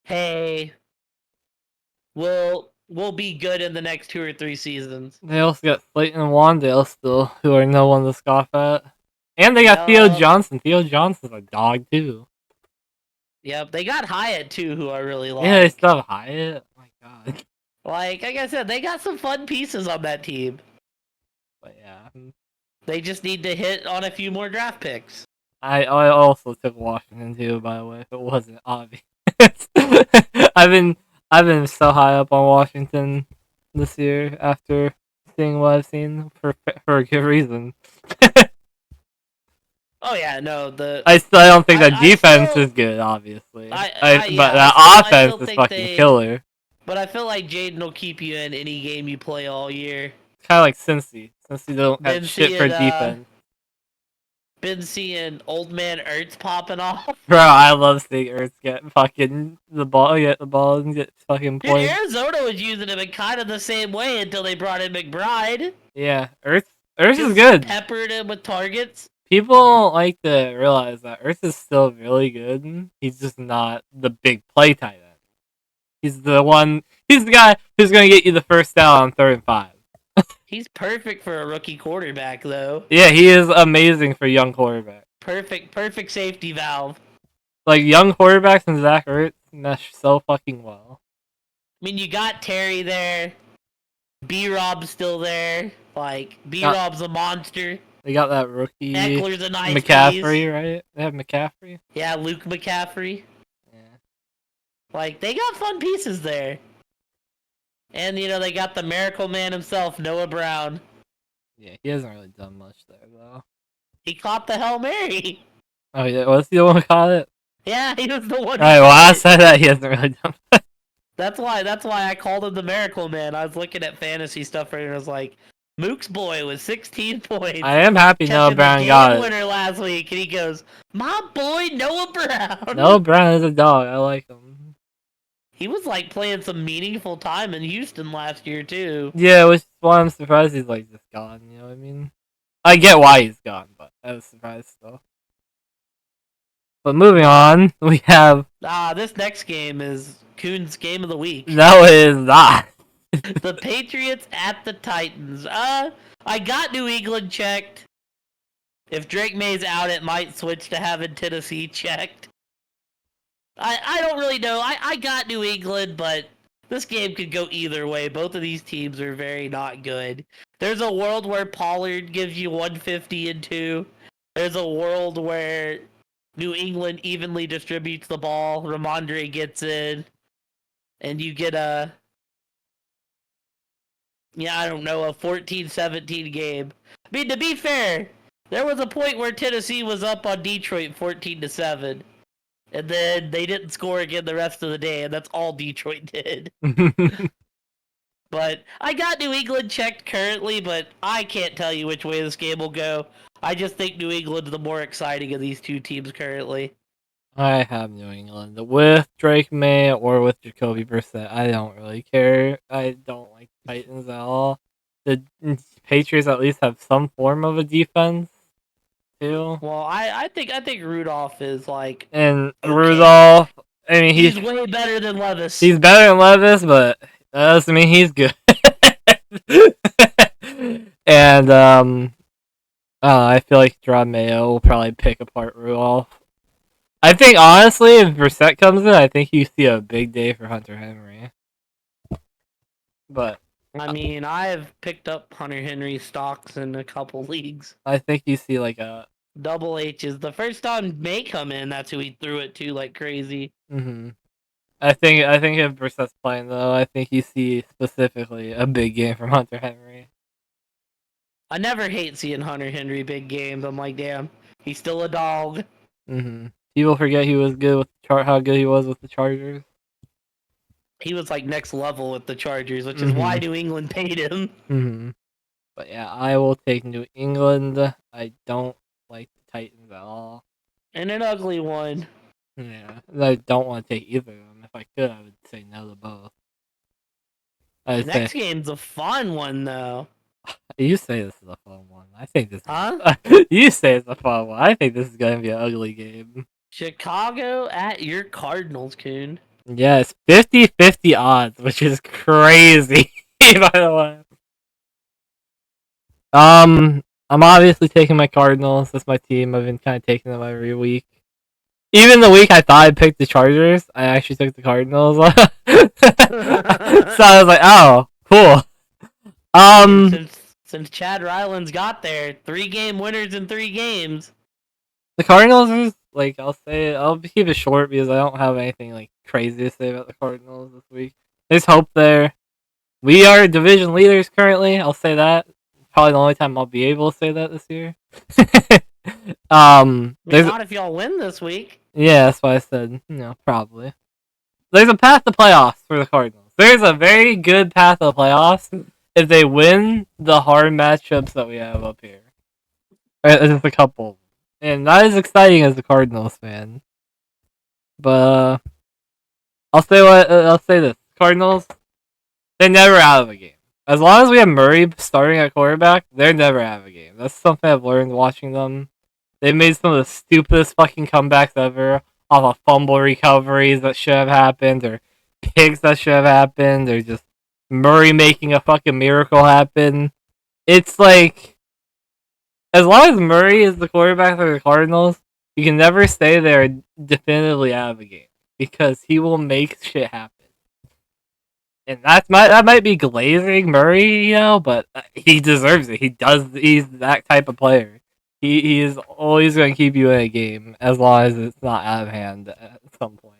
hey, we'll be good in the next 2 or 3 seasons. They also got Slayton and Wandale still, who are no one to scoff at. And they got Theo Yup. Johnson. Theo Johnson's a dog, too. Yep, they got Hyatt, too, who I really like. Yeah, they still have Hyatt. Oh my god. Like I said, they got some fun pieces on that team. But yeah. They just need to hit on a few more draft picks. I also took Washington, too, by the way, if it wasn't obvious. I've been so high up on Washington this year after seeing what I've seen for a good reason. Oh yeah, no, I still don't think that I defense still- is good, obviously. I- but yeah, that I offense still is think fucking they- killer. But I feel like Jaden will keep you in any game you play all year. It's kind of like Cincy. Cincy don't Been have shit for seeing, defense. Been seeing old man Ertz popping off. Bro, I love seeing Ertz get fucking the ball and get fucking Dude, points. Arizona was using him in kind of the same way until they brought in McBride. Yeah, Ertz is Just good. Peppered him with targets. People like to realize that Ertz is still really good. He's just not the big play tight end. He's the guy who's gonna get you the first down on 3rd and 5. He's perfect for a rookie quarterback, though. Yeah, he is amazing for young quarterbacks. Perfect safety valve. Like young quarterbacks and Zach Ertz mesh so fucking well. I mean, you got Terry there. B-Rob's still there. Like, B-Rob's a monster. They got that rookie Eckler's a nice McCaffrey, piece. right? They have McCaffrey. Yeah, Luke McCaffrey. Yeah. Like, they got fun pieces there. And, they got the miracle man himself, Noah Brown. Yeah, he hasn't really done much there though. He caught the Hail Mary. Oh yeah, was he the one who caught it? Yeah, he was the one. Alright, well I said that he hasn't really done much. That's why I called him the miracle man. I was looking at fantasy stuff and I was like, Mook's boy was 16 points. I am happy Noah catching the Brown game got it. winner last week, and he goes, "My boy Noah Brown." Noah Brown is a dog. I like him. He was like playing some meaningful time in Houston last year too. Yeah, which is why I'm surprised he's like just gone. You know what I mean? I get why he's gone, but I was surprised still. But moving on, we have This next game is Coon's game of the week. no, it is not. The Patriots at the Titans. I got New England checked. If Drake May's out, it might switch to having Tennessee checked. I don't really know. I got New England, but this game could go either way. Both of these teams are very not good. There's a world where Pollard gives you 150 and 2. There's a world where New England evenly distributes the ball. Ramondre gets in. And you get a 14-17 game. I mean, to be fair, there was a point where Tennessee was up on Detroit 14-7. And then they didn't score again the rest of the day, and that's all Detroit did. But I got New England checked currently, but I can't tell you which way this game will go. I just think New England's the more exciting of these two teams currently. I have New England with Drake May or with Jacoby Brissett. I don't really care. I don't like Titans at all. The Patriots at least have some form of a defense too. Well, I think Rudolph is like, And okay. Rudolph, I mean, he's way better than Levis. He's better than Levis, but that doesn't mean he's good. And I feel like Jerome Mayo will probably pick apart Rudolph. I think honestly, if Brissett comes in, I think you see a big day for Hunter Henry. But I mean, I've picked up Hunter Henry stocks in a couple leagues. I think you see like a Double H's. The first time May come in, that's who he threw it to like crazy. I think if Brissett's playing though, I think you see specifically a big game from Hunter Henry. I never hate seeing Hunter Henry big games. I'm like, damn, he's still a dog. People forget he was good with how good he was with the Chargers. He was like next level with the Chargers, which is why New England paid him. But yeah, I will take New England. I don't like the Titans at all. And an ugly one. Yeah, I don't want to take either of them. If I could, I would say no to both. I'd say Next game's a fun one though. you say this is a fun one. I think this. Huh? You say it's a fun one. I think this is gonna be an ugly game. Chicago at your Cardinals, Coon. Yeah, it's 50-50 odds, which is crazy. By the way, I'm obviously taking my Cardinals. That's my team. I've been kind of taking them every week. Even the week I thought I picked the Chargers, I actually took the Cardinals. So I was like, oh, cool. Since Chad Ryland's got there, 3-game winners in 3 games. The Cardinals is like I'll keep it short because I don't have anything like crazy to say about the Cardinals this week. There's hope there. We are division leaders currently. I'll say that. Probably the only time I'll be able to say that this year. Not if y'all win this week. Yeah, that's why I said probably. There's a path to playoffs for the Cardinals. There's a very good path to playoffs if they win the hard matchups that we have up here. Just a couple. And not as exciting as the Cardinals fan. But I'll say this. Cardinals, they're never out of a game. As long as we have Murray starting at quarterback, they're never out of a game. That's something I've learned watching them. They've made some of the stupidest fucking comebacks ever off of fumble recoveries that should have happened, or picks that should have happened, or just Murray making a fucking miracle happen. It's like, as long as Murray is the quarterback for the Cardinals, you can never say they're definitively out of a game because he will make shit happen. And that might be glazing Murray, but he deserves it. He's that type of player. He is always going to keep you in a game as long as it's not out of hand at some point.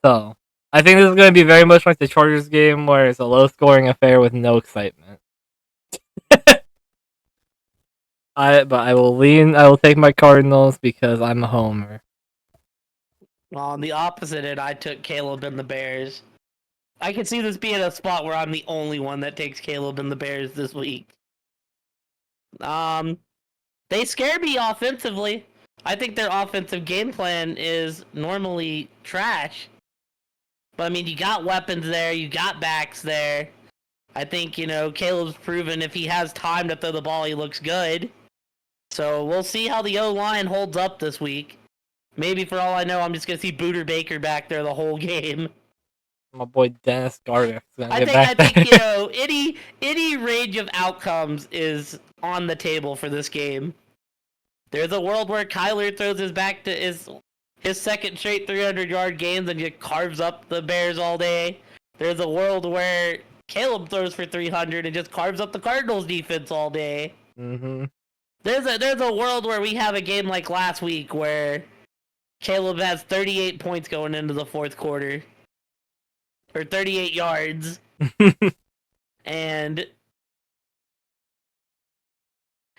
So I think this is going to be very much like the Chargers game, where it's a low-scoring affair with no excitement. I will take my Cardinals because I'm a homer. Well, on the opposite end, I took Caleb and the Bears. I can see this being a spot where I'm the only one that takes Caleb and the Bears this week. They scare me offensively. I think their offensive game plan is normally trash. But I mean, you got weapons there, you got backs there. I think, Caleb's proven if he has time to throw the ball, he looks good. So we'll see how the O-line holds up this week. Maybe for all I know, I'm just going to see Booter Baker back there the whole game. My boy Dennis Garner. I think any range of outcomes is on the table for this game. There's a world where Kyler throws his second straight 300-yard games and just carves up the Bears all day. There's a world where Caleb throws for 300 and just carves up the Cardinals defense all day. Mm-hmm. There's a world where we have a game like last week where Caleb has 38 points going into the fourth quarter. Or 38 yards. And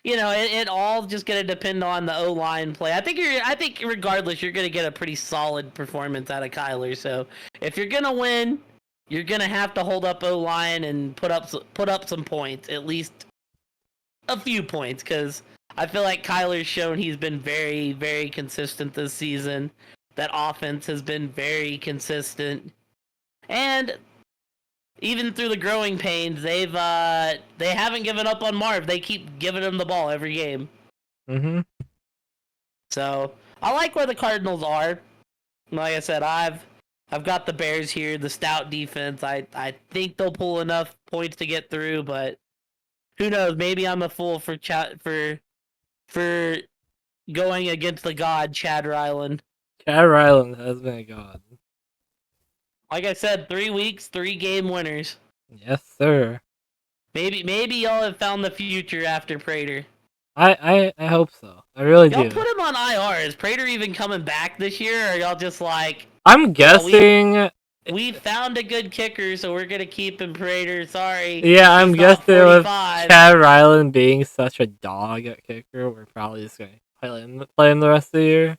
it all just gonna depend on the O-line play. I think regardless, you're gonna get a pretty solid performance out of Kyler. So if you're gonna win, you're gonna have to hold up O-line and put up some points, at least a few points, because I feel like Kyler's shown he's been very, very consistent this season. That offense has been very consistent, and even through the growing pains, they haven't given up on Marv. They keep giving him the ball every game. Mm-hmm. So I like where the Cardinals are. Like I said, I've got the Bears here, the stout defense. I think they'll pull enough points to get through, but who knows? Maybe I'm a fool for going against the god Chad Ryland. Chad Ryland has been a god. Like I said, 3 weeks, 3-game winners. Yes, sir. Maybe y'all have found the future after Prater. I hope so. I really Y'all do. put him on IR. Is Prater even coming back this year, or y'all just like... I'm guessing... we found a good kicker, so we're going to keep him, Prater. Sorry. Yeah, I'm guessing with Chad Ryland being such a dog at kicker, we're probably just going to play him the rest of the year.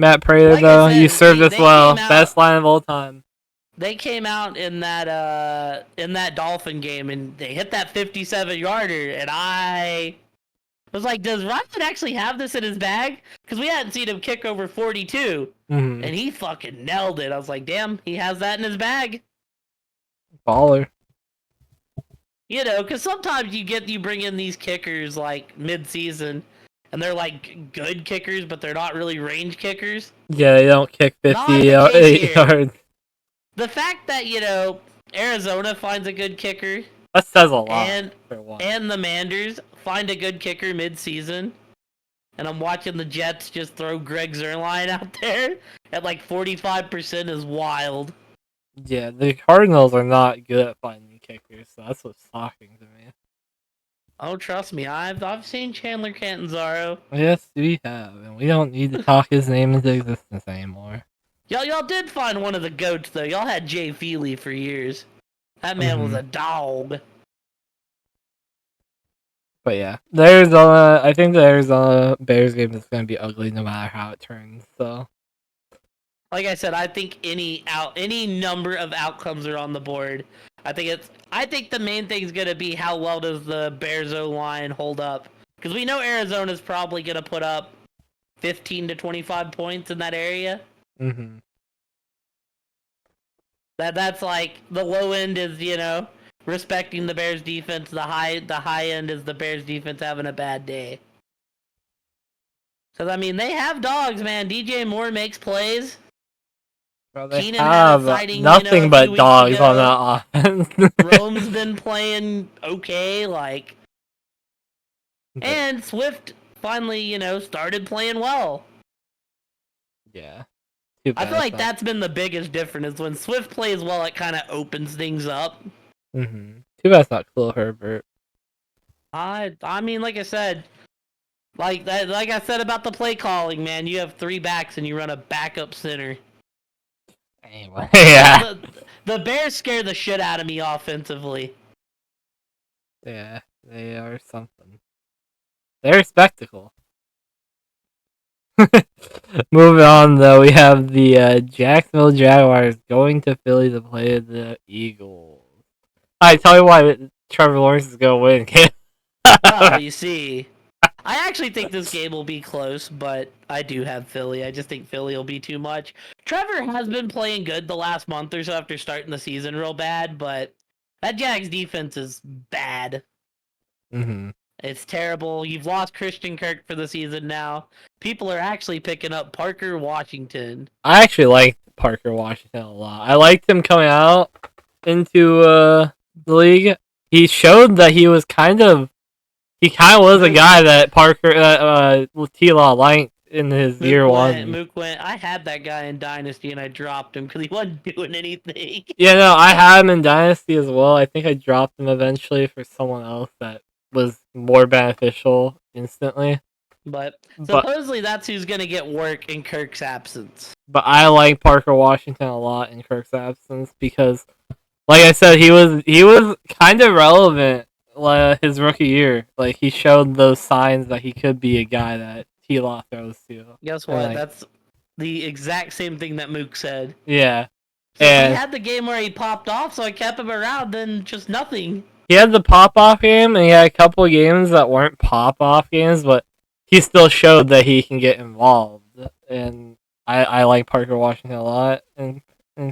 Matt Prater, like though, you served us well. Best line of all time. They came out in that Dolphin game, and they hit that 57-yarder, and I was like, does Ryan actually have this in his bag? Because we hadn't seen him kick over 42, Mm-hmm. and he fucking nailed it. I was like, damn, he has that in his bag. Baller. You know, because sometimes you bring in these kickers like mid-season, and they're like good kickers, but they're not really range kickers. Yeah, they don't kick 50 Not the case here. yards. The fact that Arizona finds a good kicker, That says a lot. and for one. and the Manders find a good kicker mid-season, and I'm watching the Jets just throw Greg Zerline out there at like 45% is wild. Yeah, the Cardinals are not good at finding kickers, so that's what's shocking to me. Oh, trust me, I've seen Chandler Catanzaro. Yes, we have, and we don't need to talk his name into existence anymore. Y'all did find one of the goats though. Y'all had Jay Feely for years. That man was a dog. But yeah, the Arizona. I think the Arizona Bears game is going to be ugly no matter how it turns. So, Like I said, I think any number of outcomes are on the board. I think the main thing is going to be how well does the Bears O line hold up, because we know Arizona's probably going to put up 15 to 25 points in that area. mm-hmm. That's like the low end is respecting the Bears defense. The high end is the Bears defense having a bad day. Because I mean they have dogs, man. DJ Moore makes plays. Well, they Keenan had a have sighting, nothing a but few weeks dogs ago. on that offense. Rome's been playing okay, and Swift finally, started playing well. Yeah. I feel like that's been the biggest difference. Is when Swift plays well, it kind of opens things up. Mm-hmm. Too bad it's not Khalil Herbert. I mean, like I said, like I said about the play calling, man. You have 3 backs and you run a backup center. Anyway, yeah. The Bears scare the shit out of me offensively. Yeah, they are something. They're a spectacle. Moving on, though, we have the Jacksonville Jaguars going to Philly to play the Eagles. Alright, tell me why Trevor Lawrence is going to win, kid. Well, you see, I actually think this game will be close, but I do have Philly. I just think Philly will be too much. Trevor has been playing good the last month or so after starting the season real bad, but that Jags defense is bad. Mm-hmm. It's terrible. You've lost Christian Kirk for the season now. People are actually picking up Parker Washington. I actually liked Parker Washington a lot. I liked him coming out into the league. He showed that he kind of was a guy that T-Law liked in his year one. Mook went. I had that guy in Dynasty and I dropped him because he wasn't doing anything. Yeah, no, I had him in Dynasty as well. I think I dropped him eventually for someone else that was more beneficial instantly. But supposedly that's who's going to get work in Kirk's absence. But I like Parker Washington a lot in Kirk's absence because, like I said, he was kind of relevant his rookie year. Like, he showed those signs that he could be a guy that T-Law throws to. Guess what? That's the exact same thing that Mook said. Yeah. So and he had the game where he popped off, so I kept him around, then just nothing. He had the pop-off game, and he had a couple of games that weren't pop-off games, but he still showed that he can get involved. And I like Parker Washington a lot in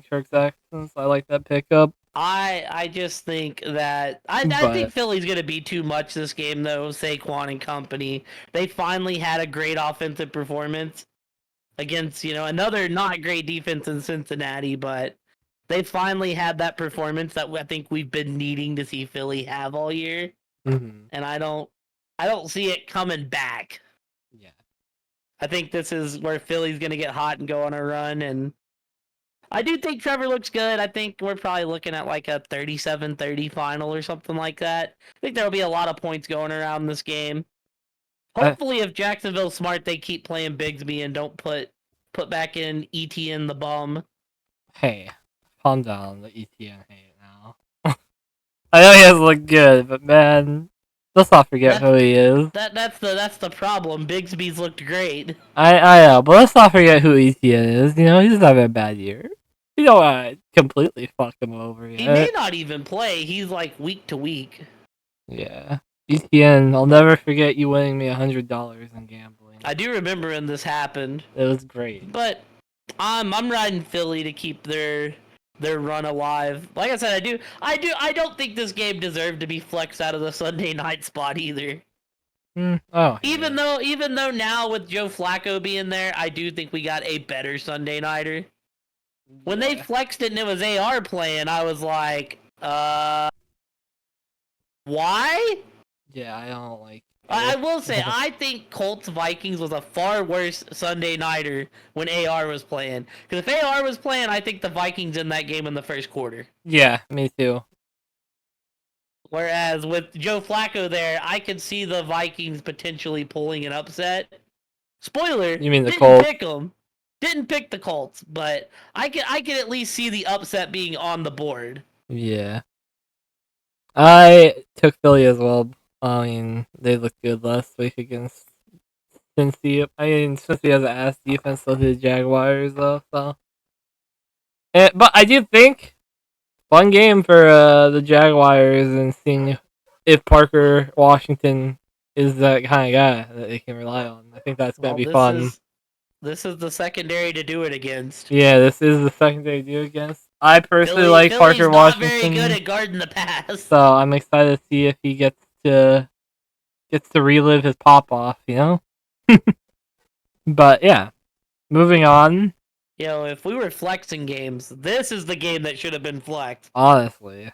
Kirk's absence. I like that pickup. I just think that I think Philly's gonna be too much this game though. Saquon and company, they finally had a great offensive performance against another not great defense in Cincinnati, but they finally had that performance that I think we've been needing to see Philly have all year. Mm-hmm. And I don't see it coming back. Yeah, I think this is where Philly's gonna get hot and go on a run, and I do think Trevor looks good. I think we're probably looking at like a 37-30 final or something like that. I think there'll be a lot of points going around this game. Hopefully, if Jacksonville's smart, they keep playing Bigsby and don't put back in ETN the bum. Hey, calm down, the ETN hate now. I know he has looked good, but man, let's not forget who he is. That's the problem. Bigsby's looked great. I know, but let's not forget who ETN is. He's just having a bad year. You don't completely fuck him over yet. He may not even play. He's like week to week. Yeah. ETN, I'll never forget you winning me $100 in gambling. I do remember when this happened. It was great. But I'm riding Philly to keep their run alive. Like I said, I don't think this game deserved to be flexed out of the Sunday night spot either. Oh, Even though now with Joe Flacco being there, I do think we got a better Sunday nighter. When they flexed it and it was AR playing, I was like, why? Yeah, I don't like. I will say, I think Colts Vikings was a far worse Sunday nighter when AR was playing. Because if AR was playing, I think the Vikings in that game in the first quarter. Yeah, me too. Whereas with Joe Flacco there, I could see the Vikings potentially pulling an upset. Spoiler, You mean the didn't Colts? pick them. Didn't pick the Colts, but I could at least see the upset being on the board. Yeah. I took Philly as well. I mean, they looked good last week against Cincy. I mean, Cincy has an ass defense, so did Jaguars, though. So, but I do think fun game for the Jaguars and seeing if Parker Washington is that kind of guy that they can rely on. I think that's gonna be fun. This is the secondary to do it against. Yeah, this is the secondary to do against. I personally like Philly's Parker not Washington. very good at guarding the pass. So I'm excited to see if he gets to relive his pop off, you know? But yeah. Moving on. If we were flexing games, this is the game that should have been flexed. Honestly.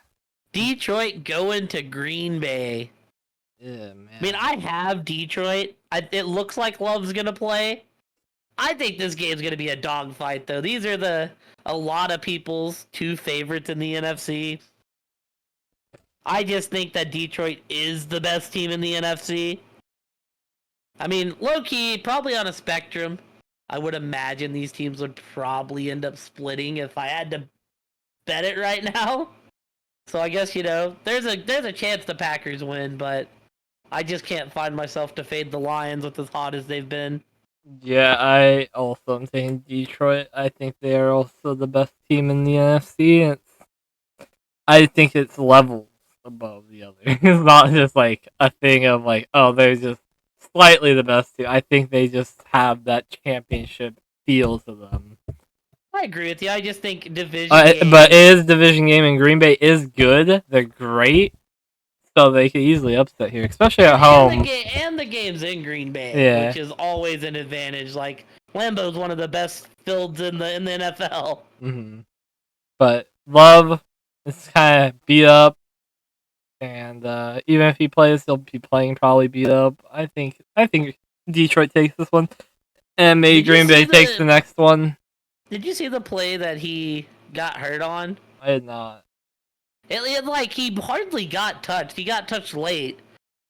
Detroit going to Green Bay. Yeah, man. I mean, I have Detroit. It looks like Love's gonna play. I think this game's gonna be a dogfight, though. These are a lot of people's two favorites in the NFC. I just think that Detroit is the best team in the NFC. I mean, low-key, probably on a spectrum. I would imagine these teams would probably end up splitting if I had to bet it right now. So I guess, there's a chance the Packers win, but I just can't find myself to fade the Lions with as hot as they've been. Yeah, I also am taking Detroit. I think they are also the best team in the NFC. I think it's levels above the other. It's not just like a thing of like, oh, they're just slightly the best team. I think they just have that championship feel to them. I agree with you. I just think division game. But it is division game, and Green Bay is good. They're great. So they could easily upset here, especially at home. And the game's in Green Bay, which is always an advantage. Like, Lambeau's one of the best fields in the NFL. Mm-hmm. But Love is kind of beat up, and even if he plays, he'll be playing probably beat up. I think Detroit takes this one, and maybe Green Bay takes the next one. Did you see the play that he got hurt on? I did not. He hardly got touched. He got touched late.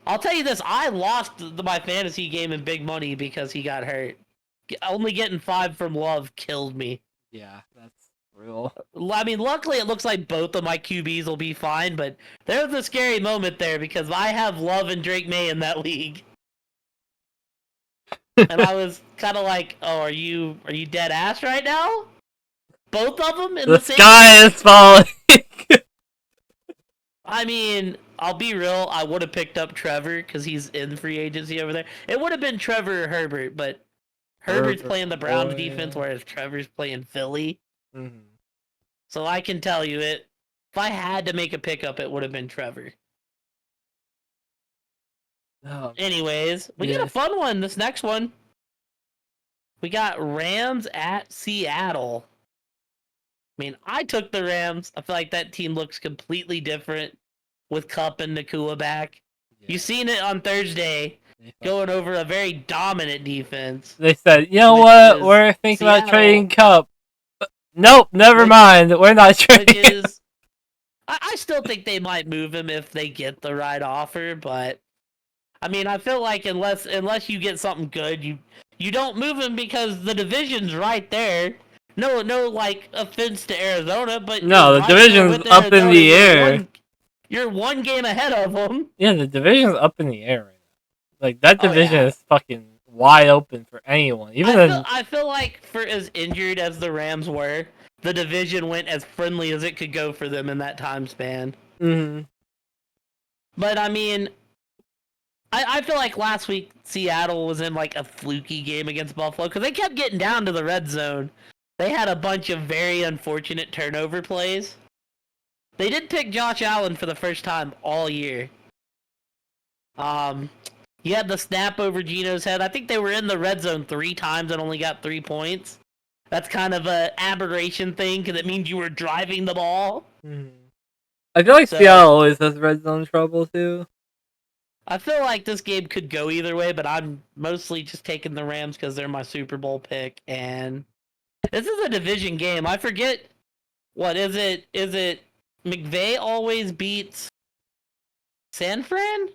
I'll tell you this, I lost my fantasy game in big money because he got hurt. Only getting 5 from Love killed me. Yeah, that's real. I mean, luckily it looks like both of my QBs will be fine, but there's a scary moment there because I have Love and Drake May in that league. And I was kind of like, oh, are you dead ass right now? Both of them in the same sky is falling. I mean, I'll be real. I would have picked up Trevor because he's in free agency over there. It would have been Trevor or Herbert, but Herbert's playing the Browns defense, whereas Trevor's playing Philly. Mm-hmm. So I can tell you it. If I had to make a pickup, it would have been Trevor. Oh. Anyways, we got a fun one. This next one. We got Rams at Seattle. I mean, I took the Rams. I feel like that team looks completely different with Kupp and Nakua back. Yeah. You've seen it on Thursday, going over a very dominant defense. They said, you know what? We're thinking about trading Kupp. Nope, never mind. We're not trading. I still think they might move him if they get the right offer, but I mean, I feel like unless you get something good, you don't move him because the division's right there. No, like, offense to Arizona, but no, the division's up in the air. You're one game ahead of them. Yeah, the division's up in the air right now. Like, that division is fucking wide open for anyone. I feel like for as injured as the Rams were, the division went as friendly as it could go for them in that time span. Mm-hmm. But I mean, I feel like last week Seattle was in like a fluky game against Buffalo because they kept getting down to the red zone. They had a bunch of very unfortunate turnover plays. They did pick Josh Allen for the first time all year. He had the snap over Geno's head. I think they were in the red zone 3 times and only got 3 points. That's kind of a aberration thing because it means you were driving the ball. I feel like So- Seattle always has red zone trouble too. I feel like this game could go either way, but I'm mostly just taking the Rams because they're my Super Bowl pick. And this is a division game. I forget what is it? Is it McVay always beats San Fran,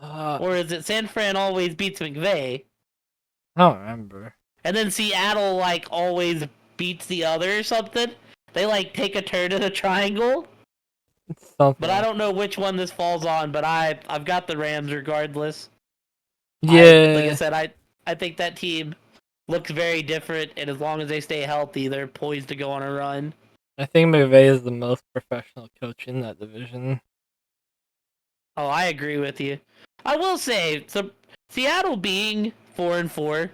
or is it San Fran always beats McVay? I don't remember. And then Seattle like always beats the other or something. They like take a turn in a triangle. It's something. But I don't know which one this falls on. But I've got the Rams regardless. Yeah. Like I said, I think that team looks very different, and as long as they stay healthy, they're poised to go on a run. I think McVay is the most professional coach in that division. Oh, I agree with you. I will say, so Seattle being 4-4,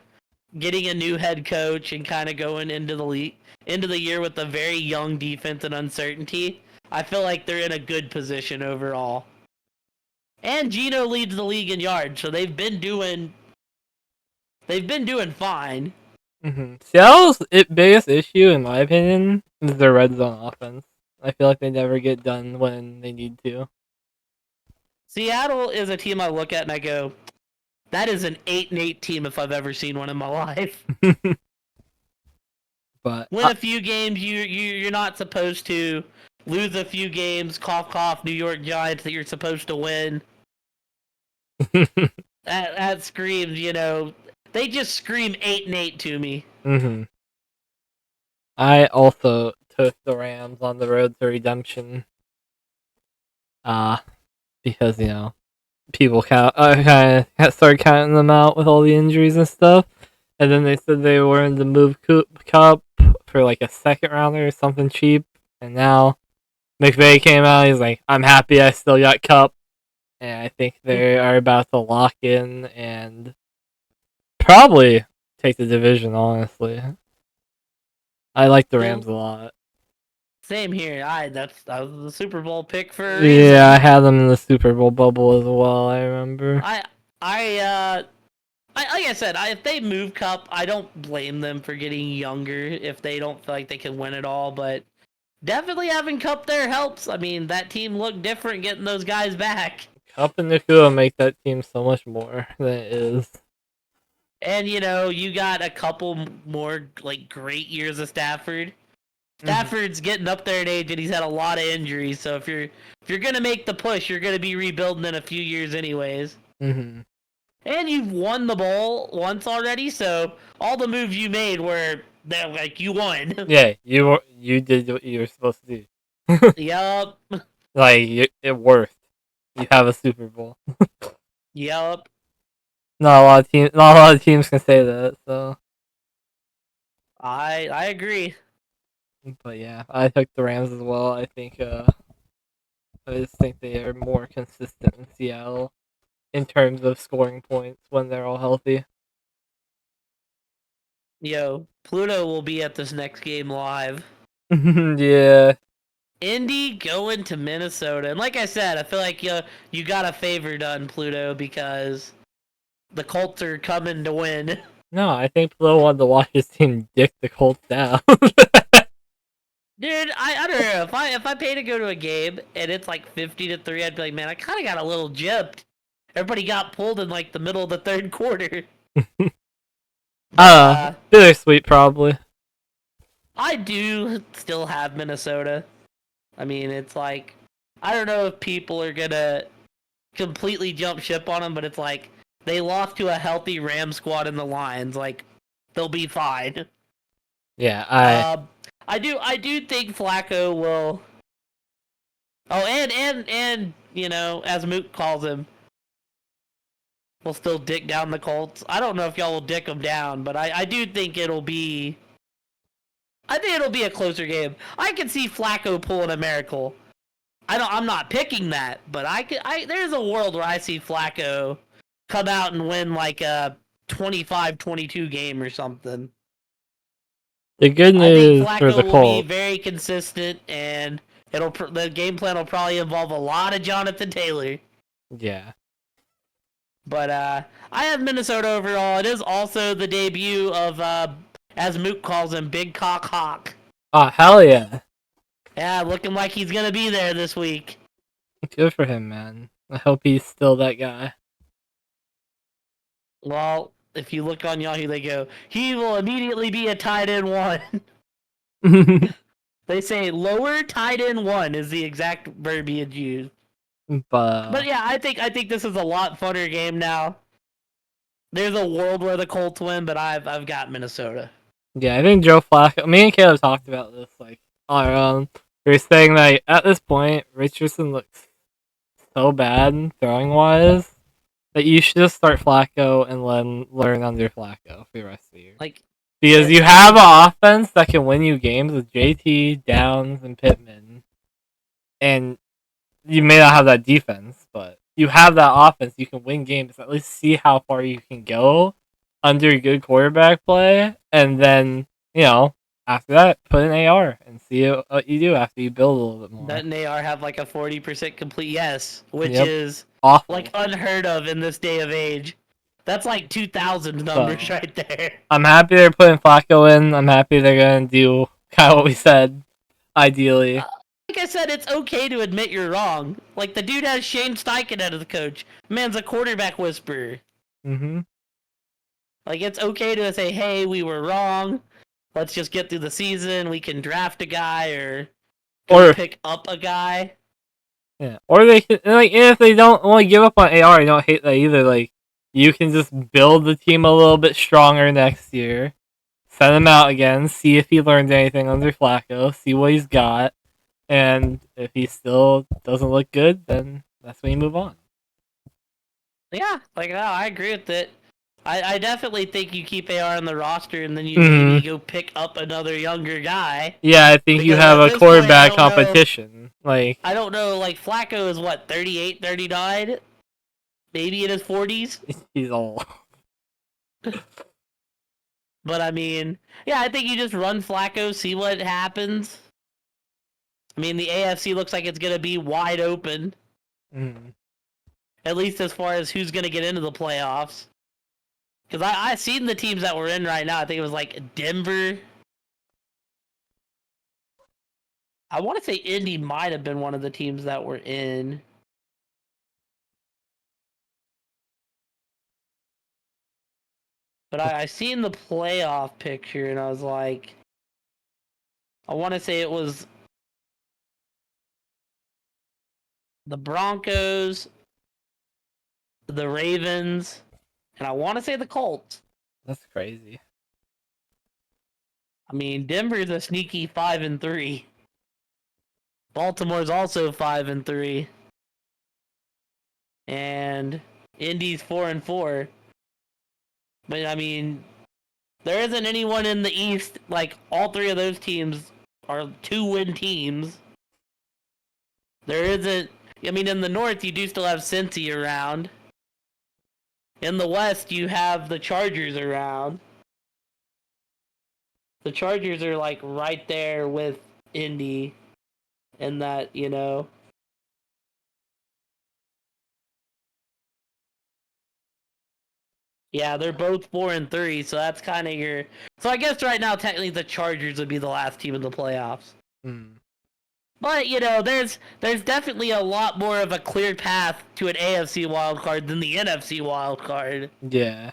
getting a new head coach, and kind of going into the year with a very young defense and uncertainty, I feel like they're in a good position overall. And Geno leads the league in yards, so they've been doing fine. Seattle's biggest issue, in my opinion, is their red zone offense. I feel like they never get done when they need to. Seattle is a team I look at and I go, that is an 8-8 team if I've ever seen one in my life. But Win a few games, you're not supposed to. Lose a few games, cough cough, New York Giants that you're supposed to win. that screams, they just scream 8-8 to me. I also took the Rams on the road to redemption. Because people kind of started counting them out with all the injuries and stuff, and then they said they were in the move Cup for like a second rounder or something cheap, and now McVay came out. He's like, "I'm happy I still got Cup," and I think they are about to lock in and probably take the division. Honestly, I like the Rams a lot. Same here. That was the Super Bowl pick for a reason. Yeah, I had them in the Super Bowl bubble as well. I remember. Like I said, if they move Cup, I don't blame them for getting younger if they don't feel like they can win it all. But definitely having Cup there helps. I mean, that team looked different getting those guys back. Cup and Nakua make that team so much more than it is. And you got a couple more like great years of Stafford. Stafford's getting up there in age, and he's had a lot of injuries. So if you're gonna make the push, you're gonna be rebuilding in a few years, anyways. And you've won the bowl once already, so all the moves you made were like you won. Yeah, you did what you were supposed to do. Yup. Like it worked. You have a Super Bowl. Yup. Not a lot of teams can say that. So I agree. But yeah, I took the Rams as well. I just think they are more consistent in Seattle in terms of scoring points when they're all healthy. Yo, Pluto will be at this next game live. Yeah. Indy going to Minnesota. And like I said, I feel like you got a favor done, Pluto, because the Colts are coming to win. No, I think Pluto wanted to watch his team dick the Colts down. Dude, I don't know. If I pay to go to a game and it's like 50-3, I'd be like, man, I kind of got a little gypped. Everybody got pulled in like the middle of the third quarter. Bittersweet, probably. I do still have Minnesota. I mean, it's like, I don't know if people are gonna completely jump ship on them, but it's like they lost to a healthy Ram squad in the Lions. Like, they'll be fine. Yeah, I do think Flacco will. Oh, and as Mook calls him, will still dick down the Colts. I don't know if y'all will dick them down, but I do think it'll be. I think it'll be a closer game. I can see Flacco pulling a miracle. I'm not picking that, but there's a world where I see Flacco come out and win like a 25-22 game or something. The good I think news for the Flacco will be Colts. very consistent, and the game plan will probably involve a lot of Jonathan Taylor. Yeah. But I have Minnesota overall. It is also the debut of, as Mook calls him, Big Cock Hawk. Oh, hell yeah. Yeah, looking like he's gonna be there this week. Good for him, man. I hope he's still that guy. Well, if you look on Yahoo, they go, he will immediately be a tight end 1. They say lower tight end 1 is the exact verbiage used. But yeah, I think this is a lot funner game now. There's a world where the Colts win, but I've got Minnesota. yeah, I think Joe Flacco. Me and Caleb talked about this like on our own. We were saying that at this point, Richardson looks so bad throwing wise that you should just start Flacco and learn under Flacco for the rest of the year. Like, Because you have an offense that can win you games with JT, Downs, and Pittman, and you may not have that defense, but you have that offense. You can win games. At least see how far you can go under good quarterback play, and then after that, put an AR and see what you do after you build a little bit more. Doesn't AR have like a 40% complete? Yes, which Yep. is Awful. like unheard of in this day of age. That's like 2000 numbers right there. I'm happy they're putting Flacco in. I'm happy they're gonna do kind of what we said. Ideally, like I said, it's okay to admit you're wrong. Like the dude has Shane Steichen as the coach. Man's a quarterback whisperer. mm-hmm. Like it's okay to say, "Hey, we were wrong. Let's just get through the season. We can draft a guy or pick up a guy." Yeah, or they can and if they don't want to give up on AR, I don't hate that either. Like you can just build the team a little bit stronger next year. Send him out again, see if he learned anything under Flacco, see what he's got, and if he still doesn't look good, then that's when you move on. Yeah, like no, I agree with it. I definitely think you keep AR on the roster and then you maybe go pick up another younger guy. Yeah, I think you have a quarterback competition. Like I don't know, like Flacco is what, 38, 39? Maybe in his 40s? He's old. But I mean, yeah, I think you just run Flacco, see what happens. I mean, the AFC looks like it's going to be wide open. Mm. At least as far as who's going to get into the playoffs. Because I've seen the teams that we're in right now. I think it was like Denver. I want to say Indy might have been one of the teams that were in. But I seen the playoff picture and I was like, I want to say it was the Broncos, the Ravens, and I want to say the Colts. That's crazy. I mean, Denver's a sneaky 5-3. Baltimore's also 5-3. And Indy's 4-4. But I mean, there isn't anyone in the East, like all three of those teams are 2-win teams. There isn't, I mean, in the North you do still have Cincy around. In the West you have the Chargers around. The Chargers are like right there with Indy in that, Yeah, they're both 4-3, so that's kind of your. So I guess right now, technically, the Chargers would be the last team in the playoffs. Mm. But there's definitely a lot more of a clear path to an AFC wildcard than the NFC wildcard. Yeah.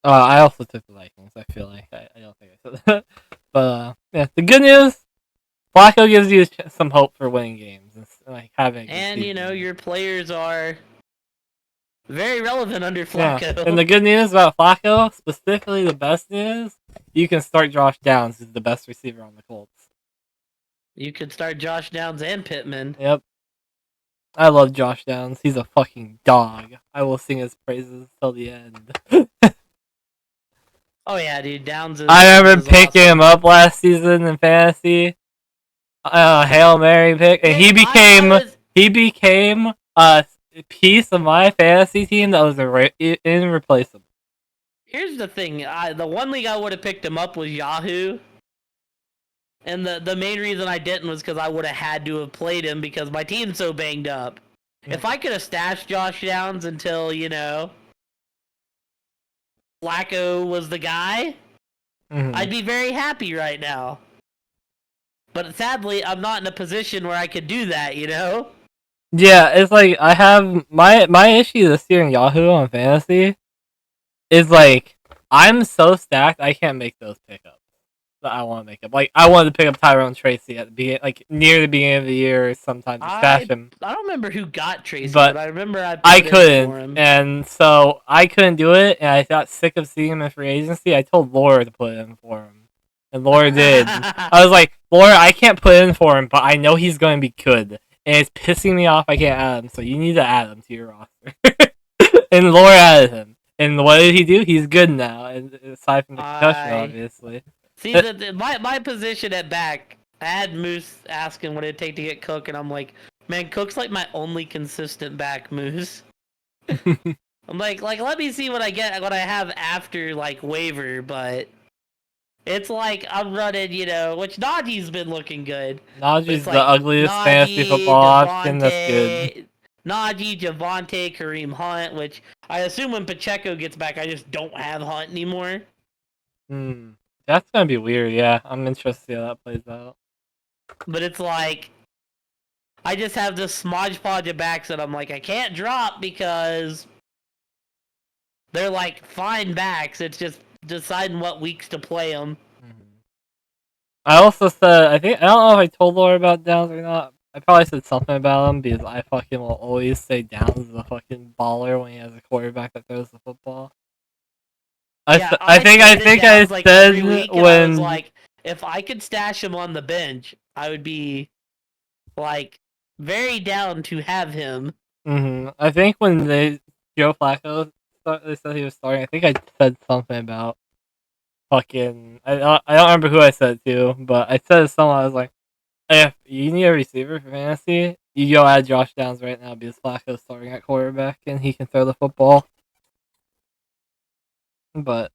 I also took the Vikings. I feel like I don't think I said that, but yeah. The good news, Flacco gives you some hope for winning games and like having. And your players are very relevant under Flacco. Yeah. And the good news about Flacco, specifically the best news, you can start Josh Downs, who's the best receiver on the Colts. You could start Josh Downs and Pittman. Yep. I love Josh Downs. He's a fucking dog. I will sing his praises till the end. Oh yeah, dude, Downs is. I remember picking him up last season in fantasy, Hail Mary pick, and Dude, I was. he became a piece of my fantasy team that was irreplaceable. Here's the thing. The one league I would have picked him up was Yahoo. And the main reason I didn't was because I would have had to have played him because my team's so banged up. If I could have stashed Josh Downs until, Flacco was the guy, I'd be very happy right now. But sadly, I'm not in a position where I could do that, Yeah, it's like I have my issue this year in Yahoo on fantasy is like I'm so stacked I can't make those pickups that I want to make up. Like I wanted to pick up Tyrone Tracy at the beginning, like near the beginning of the year, or sometime to stash him. I don't remember who got Tracy, But but I remember I put in couldn't, for him. and so I couldn't do it, and I got sick of seeing him in free agency. I told Laura to put in for him, and Laura did. I was like, Laura, I can't put in for him, but I know he's going to be good, and it's pissing me off I can't add him, so you need to add him to your roster. And Laura added him, and what did he do? He's good now, and aside from the concussion, obviously. See, my position at back, I had Moose asking what it'd take to get Cook, and I'm like, man, Cook's like my only consistent back, Moose. I'm like, let me see what I have after, waiver, but it's like I'm running, which Najee's been looking good. Najee's the ugliest fantasy football option that's good. Najee, Javonte, Kareem Hunt, which I assume when Pacheco gets back, I just don't have Hunt anymore. That's gonna be weird, yeah. I'm interested to see how that plays out. But it's like, I just have this smodge podge of backs that I'm like, I can't drop because they're like fine backs. It's just deciding what weeks to play them. I also said, I don't know if I told Laura about Downs or not. I probably said something about him because I fucking will always say Downs is a fucking baller when he has a quarterback that throws the football. I think I said when I was like, if I could stash him on the bench, I would be very down to have him. I think when Joe Flacco they said he was starting, I think I said something about fucking I don't remember who I said it to, but I said to someone, I was like, if you need a receiver for fantasy, you go add Josh Downs right now because Flacco's starting at quarterback and he can throw the football. But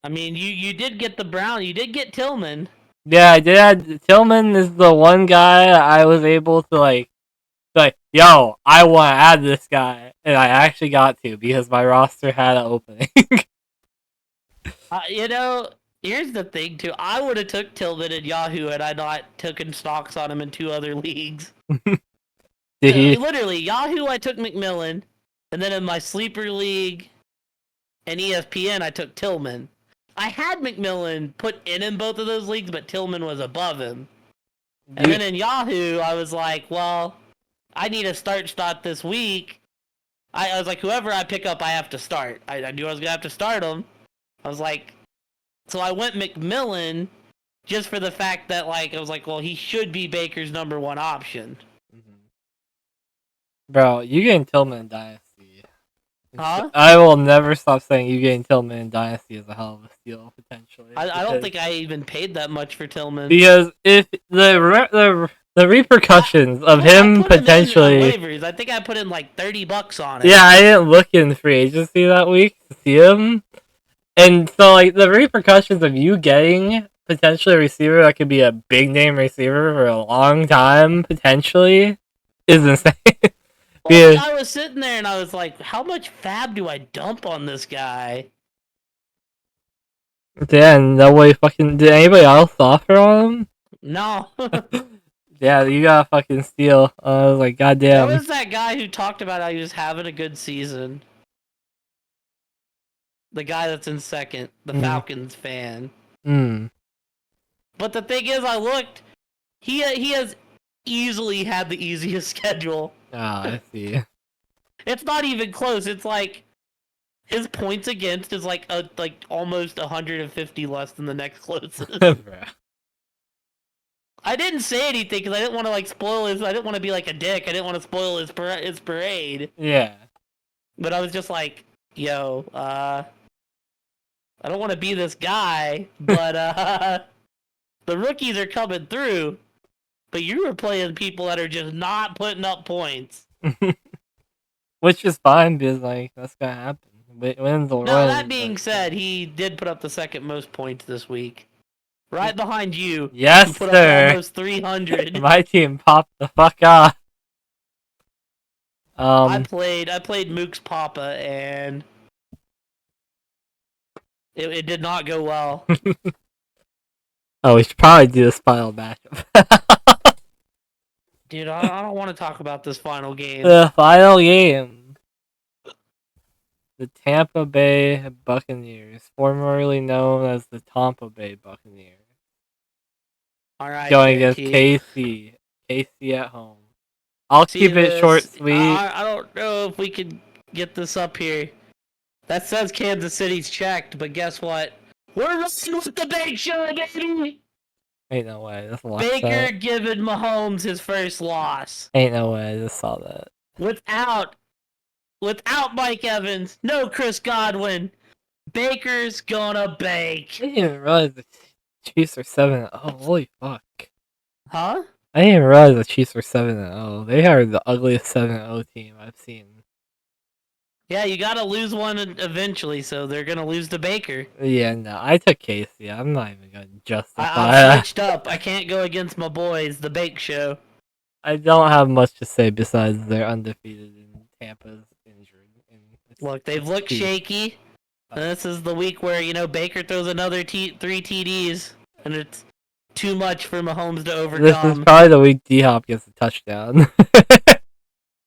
I mean, you did get you did get Tillman. Yeah, I did. Tillman is the one guy I was able to like, yo, I want to add this guy, and I actually got to because my roster had an opening. Here's the thing too. I would have took Tillman in Yahoo had I not taken stocks on him in 2 other leagues. Did he? Literally, Yahoo I took McMillan, and then in my sleeper league and ESPN I took Tillman. I had McMillan put in both of those leagues, but Tillman was above him. And then in Yahoo, I was like, well, I need a start this week. I was like, whoever I pick up, I have to start. I knew I was going to have to start him. I was like, so I went McMillan just for the fact that, I was like, well, he should be Baker's number 1 option. Bro, you getting Tillman in Dynasty. Huh? I will never stop saying you getting Tillman in Dynasty is a hell of a steal, potentially. I don't think I even paid that much for Tillman. Because if the repercussions of him potentially... waivers. I think I put in $30 on it. Yeah, I didn't look in free agency that week to see him. And so, the repercussions of you getting potentially a receiver that could be a big name receiver for a long time, potentially, is insane. Well, I was sitting there and I was like, how much fab do I dump on this guy? Damn, no way fucking... Did anybody else offer on him? No. Yeah, you got fucking steal. I was like, goddamn. There was that guy who talked about how he was having a good season. The guy that's in second. The Falcons fan. But the thing is, I looked. He has easily had the easiest schedule. I see. It's not even close. It's his points against is almost 150 less than the next closest. I didn't say anything because I didn't want to spoil his. I didn't want to be a dick. I didn't want to spoil his parade. Yeah. But I was just like, yo, I don't want to be this guy, but the rookies are coming through. but you were playing people that are just not putting up points. Which is fine because like that's gonna happen. Wins will No, win. that being but, said, he did put up the second most points this week. Right behind you. Yes, Who put up sir. almost 300. My team popped the fuck off. I played Mook's Papa and it did not go well. Oh, we should probably do this final matchup. Dude, I don't want to talk about this final game. The final game. The Tampa Bay Buccaneers, formerly known as the Tampa Bay Buccaneers, All right, going against JT. KC. KC at home. I'll See keep it this? short, sweet. I don't know if we could get this up here. That says Kansas City's checked, but guess what? We're running with the Big Show, baby! Ain't no way. Just watch Baker that. giving Mahomes his first loss. Ain't no way. I just saw that. Without Mike Evans, no Chris Godwin. Baker's gonna bake. I didn't even realize the Chiefs are 7-0. Holy fuck. Huh? I didn't even realize the Chiefs were 7-0. They are the ugliest 7-0 team I've seen. Yeah, you gotta lose one eventually, so they're gonna lose to Baker. Yeah, no, I took Casey. I'm not even gonna justify I that. switched up. I can't go against my boys, the Bake Show. I don't have much to say besides they're undefeated and Tampa's injured. And Look, they've looked Chiefs. shaky. And this is the week where, Baker throws another 3 TDs, and it's too much for Mahomes to This is overcome. probably the week D-Hop gets a touchdown.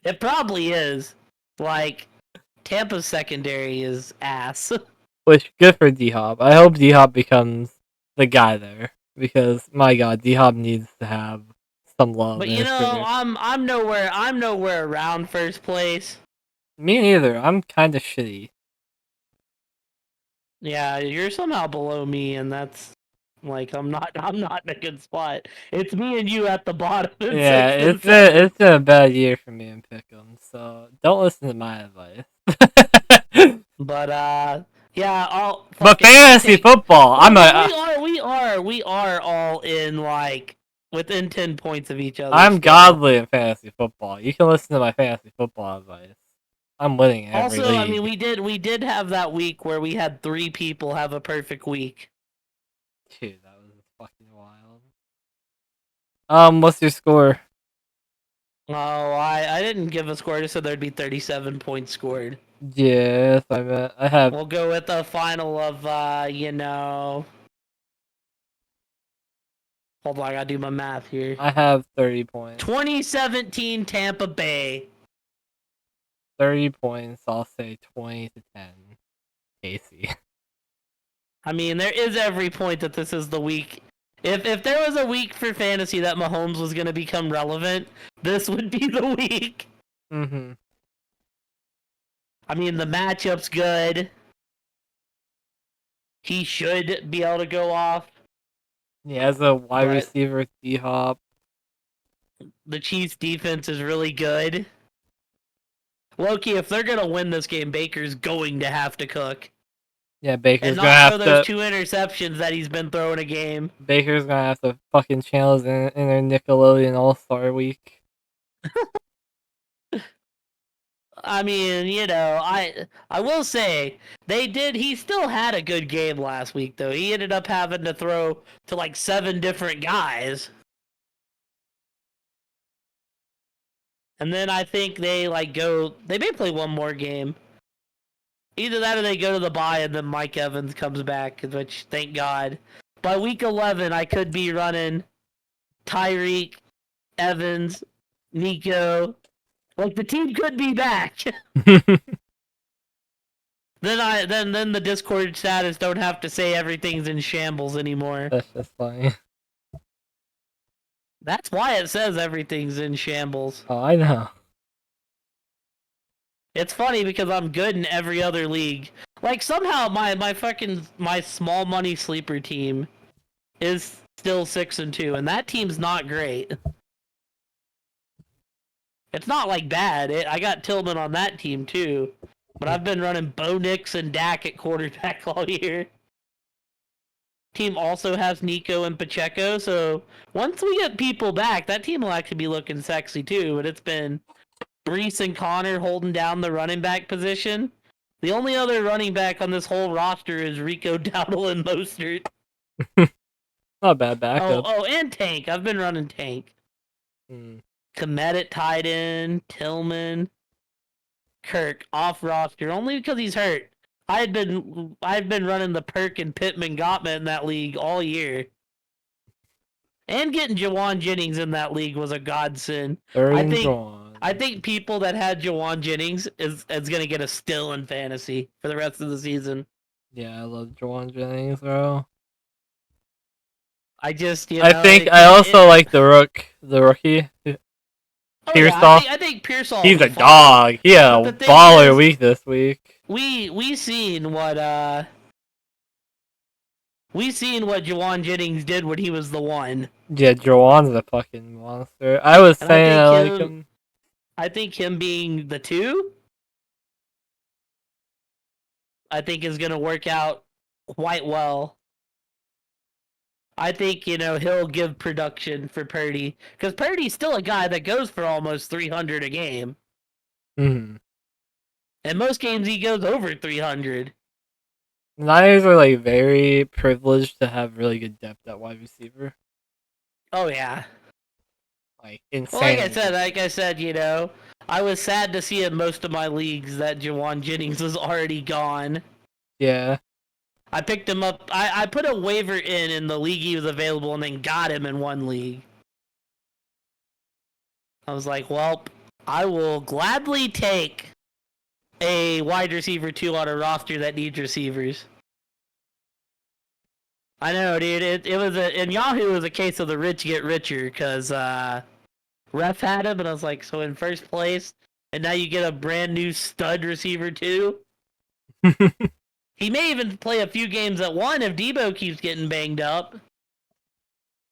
It probably is. Like, Tampa's secondary is ass. Which, good for D-Hop. I hope D-Hop becomes the guy there. Because, my god, D-Hop needs to have some love. But in his career. I'm nowhere around first place. Me neither. I'm kind of shitty. Yeah, you're somehow below me, and that's like I'm not in a good spot. It's me and you at the bottom. Yeah, it's a bad year for me in Pick'em, so don't listen to my advice. But yeah, I'll. But fantasy football, We are all in like within 10 points of each other. I'm godly in fantasy football. You can listen to my fantasy football advice. I'm winning every Also, league. I mean, we did have that week where we had 3 people have a perfect week. Dude, that was fucking wild. What's your score? Oh, I didn't give a score. I just said there'd be 37 points scored. Yes, I have. We'll go with a final of Hold on, I gotta do my math here. I have 30 points. 2017 Tampa Bay. 30 points. I'll say 20-10. Casey. I mean, there is every point that this is the week. If there was a week for fantasy that Mahomes was gonna become relevant, this would be the week. Mm-hmm. I mean, the matchup's good. He should be able to go off. He has a wide But- receiver, D-Hop. The Chiefs' defense is really good. Loki, if they're gonna win this game, Baker's going to have to cook. Yeah, Baker's And gonna not throw have those to. 2 interceptions that he's been throwing a game. Baker's gonna have to fucking channel his inner Nickelodeon All-Star Week. I mean, I will say he still had a good game last week though. He ended up having to throw to like 7 different guys. And then I think they may play one more game. Either that or they go to the bye and then Mike Evans comes back, which thank God. By week 11 I could be running Tyreek, Evans, Nico. Like the team could be back. Then the Discord status don't have to say everything's in shambles anymore. That's just funny. That's why it says everything's in shambles. Oh, I know. It's funny because I'm good in every other league. Like somehow my small money sleeper team is still 6-2, and that team's not great. It's not like bad. I got Tillman on that team too, but I've been running Bo Nix and Dak at quarterback all year. team also has Nico and Pacheco, so once we get people back, that team will actually be looking sexy too. But it's been Brees and Connor holding down the running back position. The only other running back on this whole roster is Rico Dowdle and Mostert. Not a bad backup. And Tank. I've been running Tank. Mm. Komet at tight end, Tillman, Kirk off roster only because he's hurt. I've been running the Perk and Pittman Gottman in that league all year. And getting Jawan Jennings in that league was a godsend. I think people that had Jawan Jennings is gonna get a still in fantasy for the rest of the season. Yeah, I love Jawan Jennings, bro. I just, I also like the rookie. Pearsall. I think Pearsall. He's a dog. He had a baller week this week. We seen what Jawan Jennings did when he was the one. Yeah, Jawan's a fucking monster. I was saying I like him. I think him being the 2, I think is gonna work out quite well. I think, he'll give production for Purdy. Because Purdy's still a guy that goes for almost 300 a game. Mm-hmm. And most games he goes over 300. Niners are like very privileged to have really good depth at wide receiver. Oh yeah. Like insane. Well, like I said, I was sad to see in most of my leagues that Jawan Jennings was already gone. Yeah. I picked him up. I put a waiver in the league he was available and then got him in one league. I was like, well, I will gladly take a wide receiver 2 on a roster that needs receivers. I know, dude. It was in Yahoo. It was a case of the rich get richer because Ref had him, and I was like, so in first place, and now you get a brand new stud receiver 2. He may even play a few games at 1 if Debo keeps getting banged up.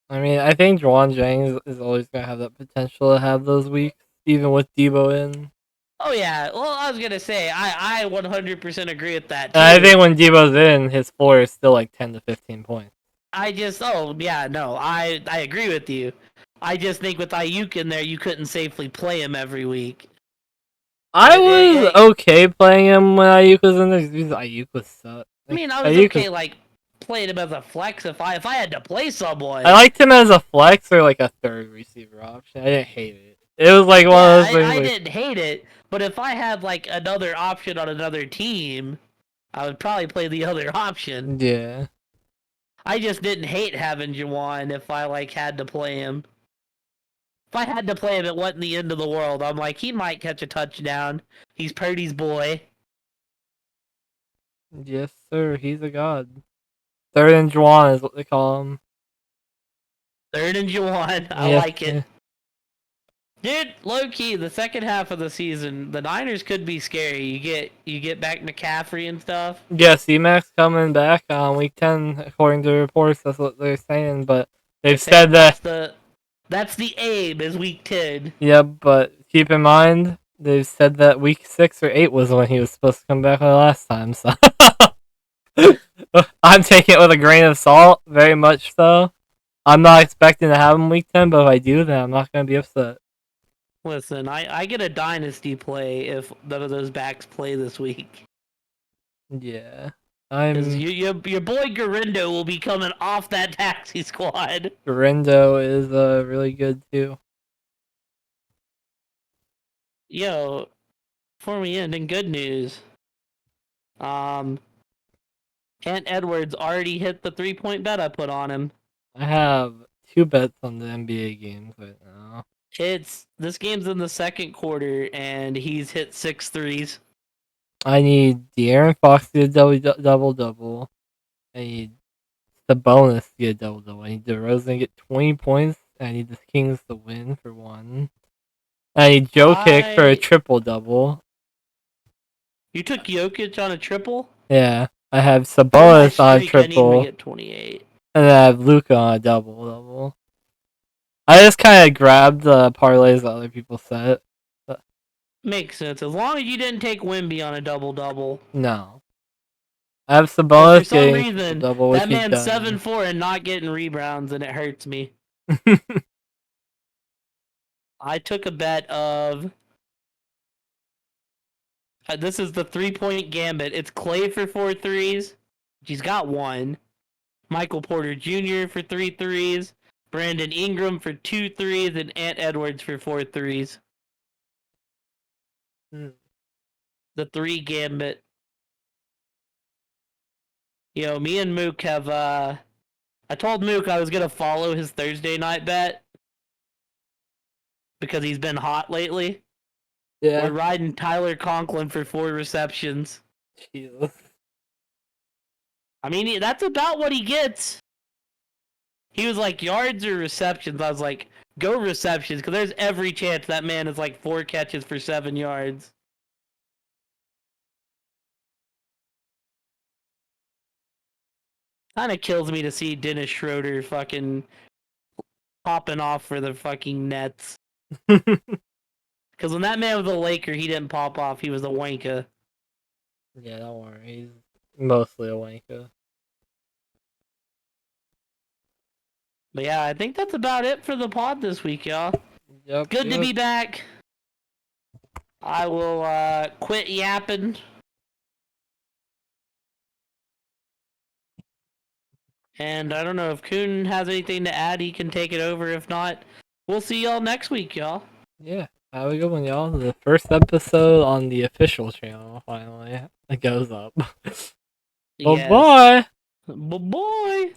I mean, I think Jawan Jennings is always going to have that potential to have those weeks, even with Debo in. Oh, yeah. Well, I was going to say, I 100% agree with that, too. And I think when Debo's in, his floor is still like 10 to 15 points. I agree with you. I just think with Ayuk in there, you couldn't safely play him every week. I was okay playing him when Ayuk was in there because Ayuk was sucked. I mean, I was okay, like, playing him as a flex if I had to play someone. I liked him as a flex or like a third receiver option. I didn't hate it. It was like one of those things. I didn't hate it, but if I had like another option on another team, I would probably play the other option. Yeah. I just didn't hate having Jawan if I like had to play him. If I had to play him, it wasn't the end of the world. I'm like, he might catch a touchdown. He's Purdy's boy. Yes, sir. He's a god. Third and Juwan is what they call him. Third and Juwan. I like it. Dude, low key, the second half of the season, the Niners could be scary. You get back McCaffrey and stuff. Yeah, C-Mac's coming back on week 10, according to reports. That's what they're saying, but they've said that that's the aim is week 10. Yeah, but keep in mind they've said that week 6 or 8 was when he was supposed to come back the last time. So I'm taking it with a grain of salt, very much so. I'm not expecting to have him week 10, but if I do, then I'm not going to be upset. Listen, I get a dynasty play if none of those backs play this week. Yeah. Your boy Garindo will be coming off that taxi squad. Garindo is really good too. Yo, before we end, in good news, Ant Edwards already hit the 3-point bet I put on him. I have 2 bets on the NBA games right now. This game's in the second quarter, and he's hit 6 threes. I need De'Aaron Fox to get a double-double. I need the bonus to get a double-double. I need DeRozan to get 20 points. I need the Kings to win for 1. I need Jokic for a triple-double. You took Jokic on a triple? Yeah. I have Sabonis on a triple. I need to get 28. And then I have Luka on a double-double. I just kind of grabbed the parlays that other people said. Makes sense. As long as you didn't take Wemby on a double-double. No. I have For Sabonis some getting reason, double, which that he's man's done. 7'4" and not getting rebounds, and it hurts me. I took a bet of. This is the 3-point gambit. It's Clay for 4 threes. He's got 1. Michael Porter Jr. for 3 threes. Brandon Ingram for 2 threes. And Ant Edwards for 4 threes. The 3 gambit. You know, me and Mook have. I told Mook I was going to follow his Thursday night bet. Because he's been hot lately. Yeah. We're riding Tyler Conklin for 4 receptions. Jesus. I mean, that's about what he gets. He was like, yards or receptions? I was like, go receptions, because there's every chance that man is like 4 catches for 7 yards. Kind of kills me to see Dennis Schroeder fucking popping off for the fucking Nets. Because when that man was a Laker, he didn't pop off. He was a wanker. Yeah, don't worry. He's mostly a wanker. But yeah, I think that's about it for the pod this week, y'all. Yep. Good to be back. I will quit yapping. And I don't know if Kuhn has anything to add, he can take it over. If not, we'll see y'all next week, y'all. Yeah. Have a good one, y'all. The first episode on the official channel finally. It goes up. Yes. Bye-bye. Bye-bye.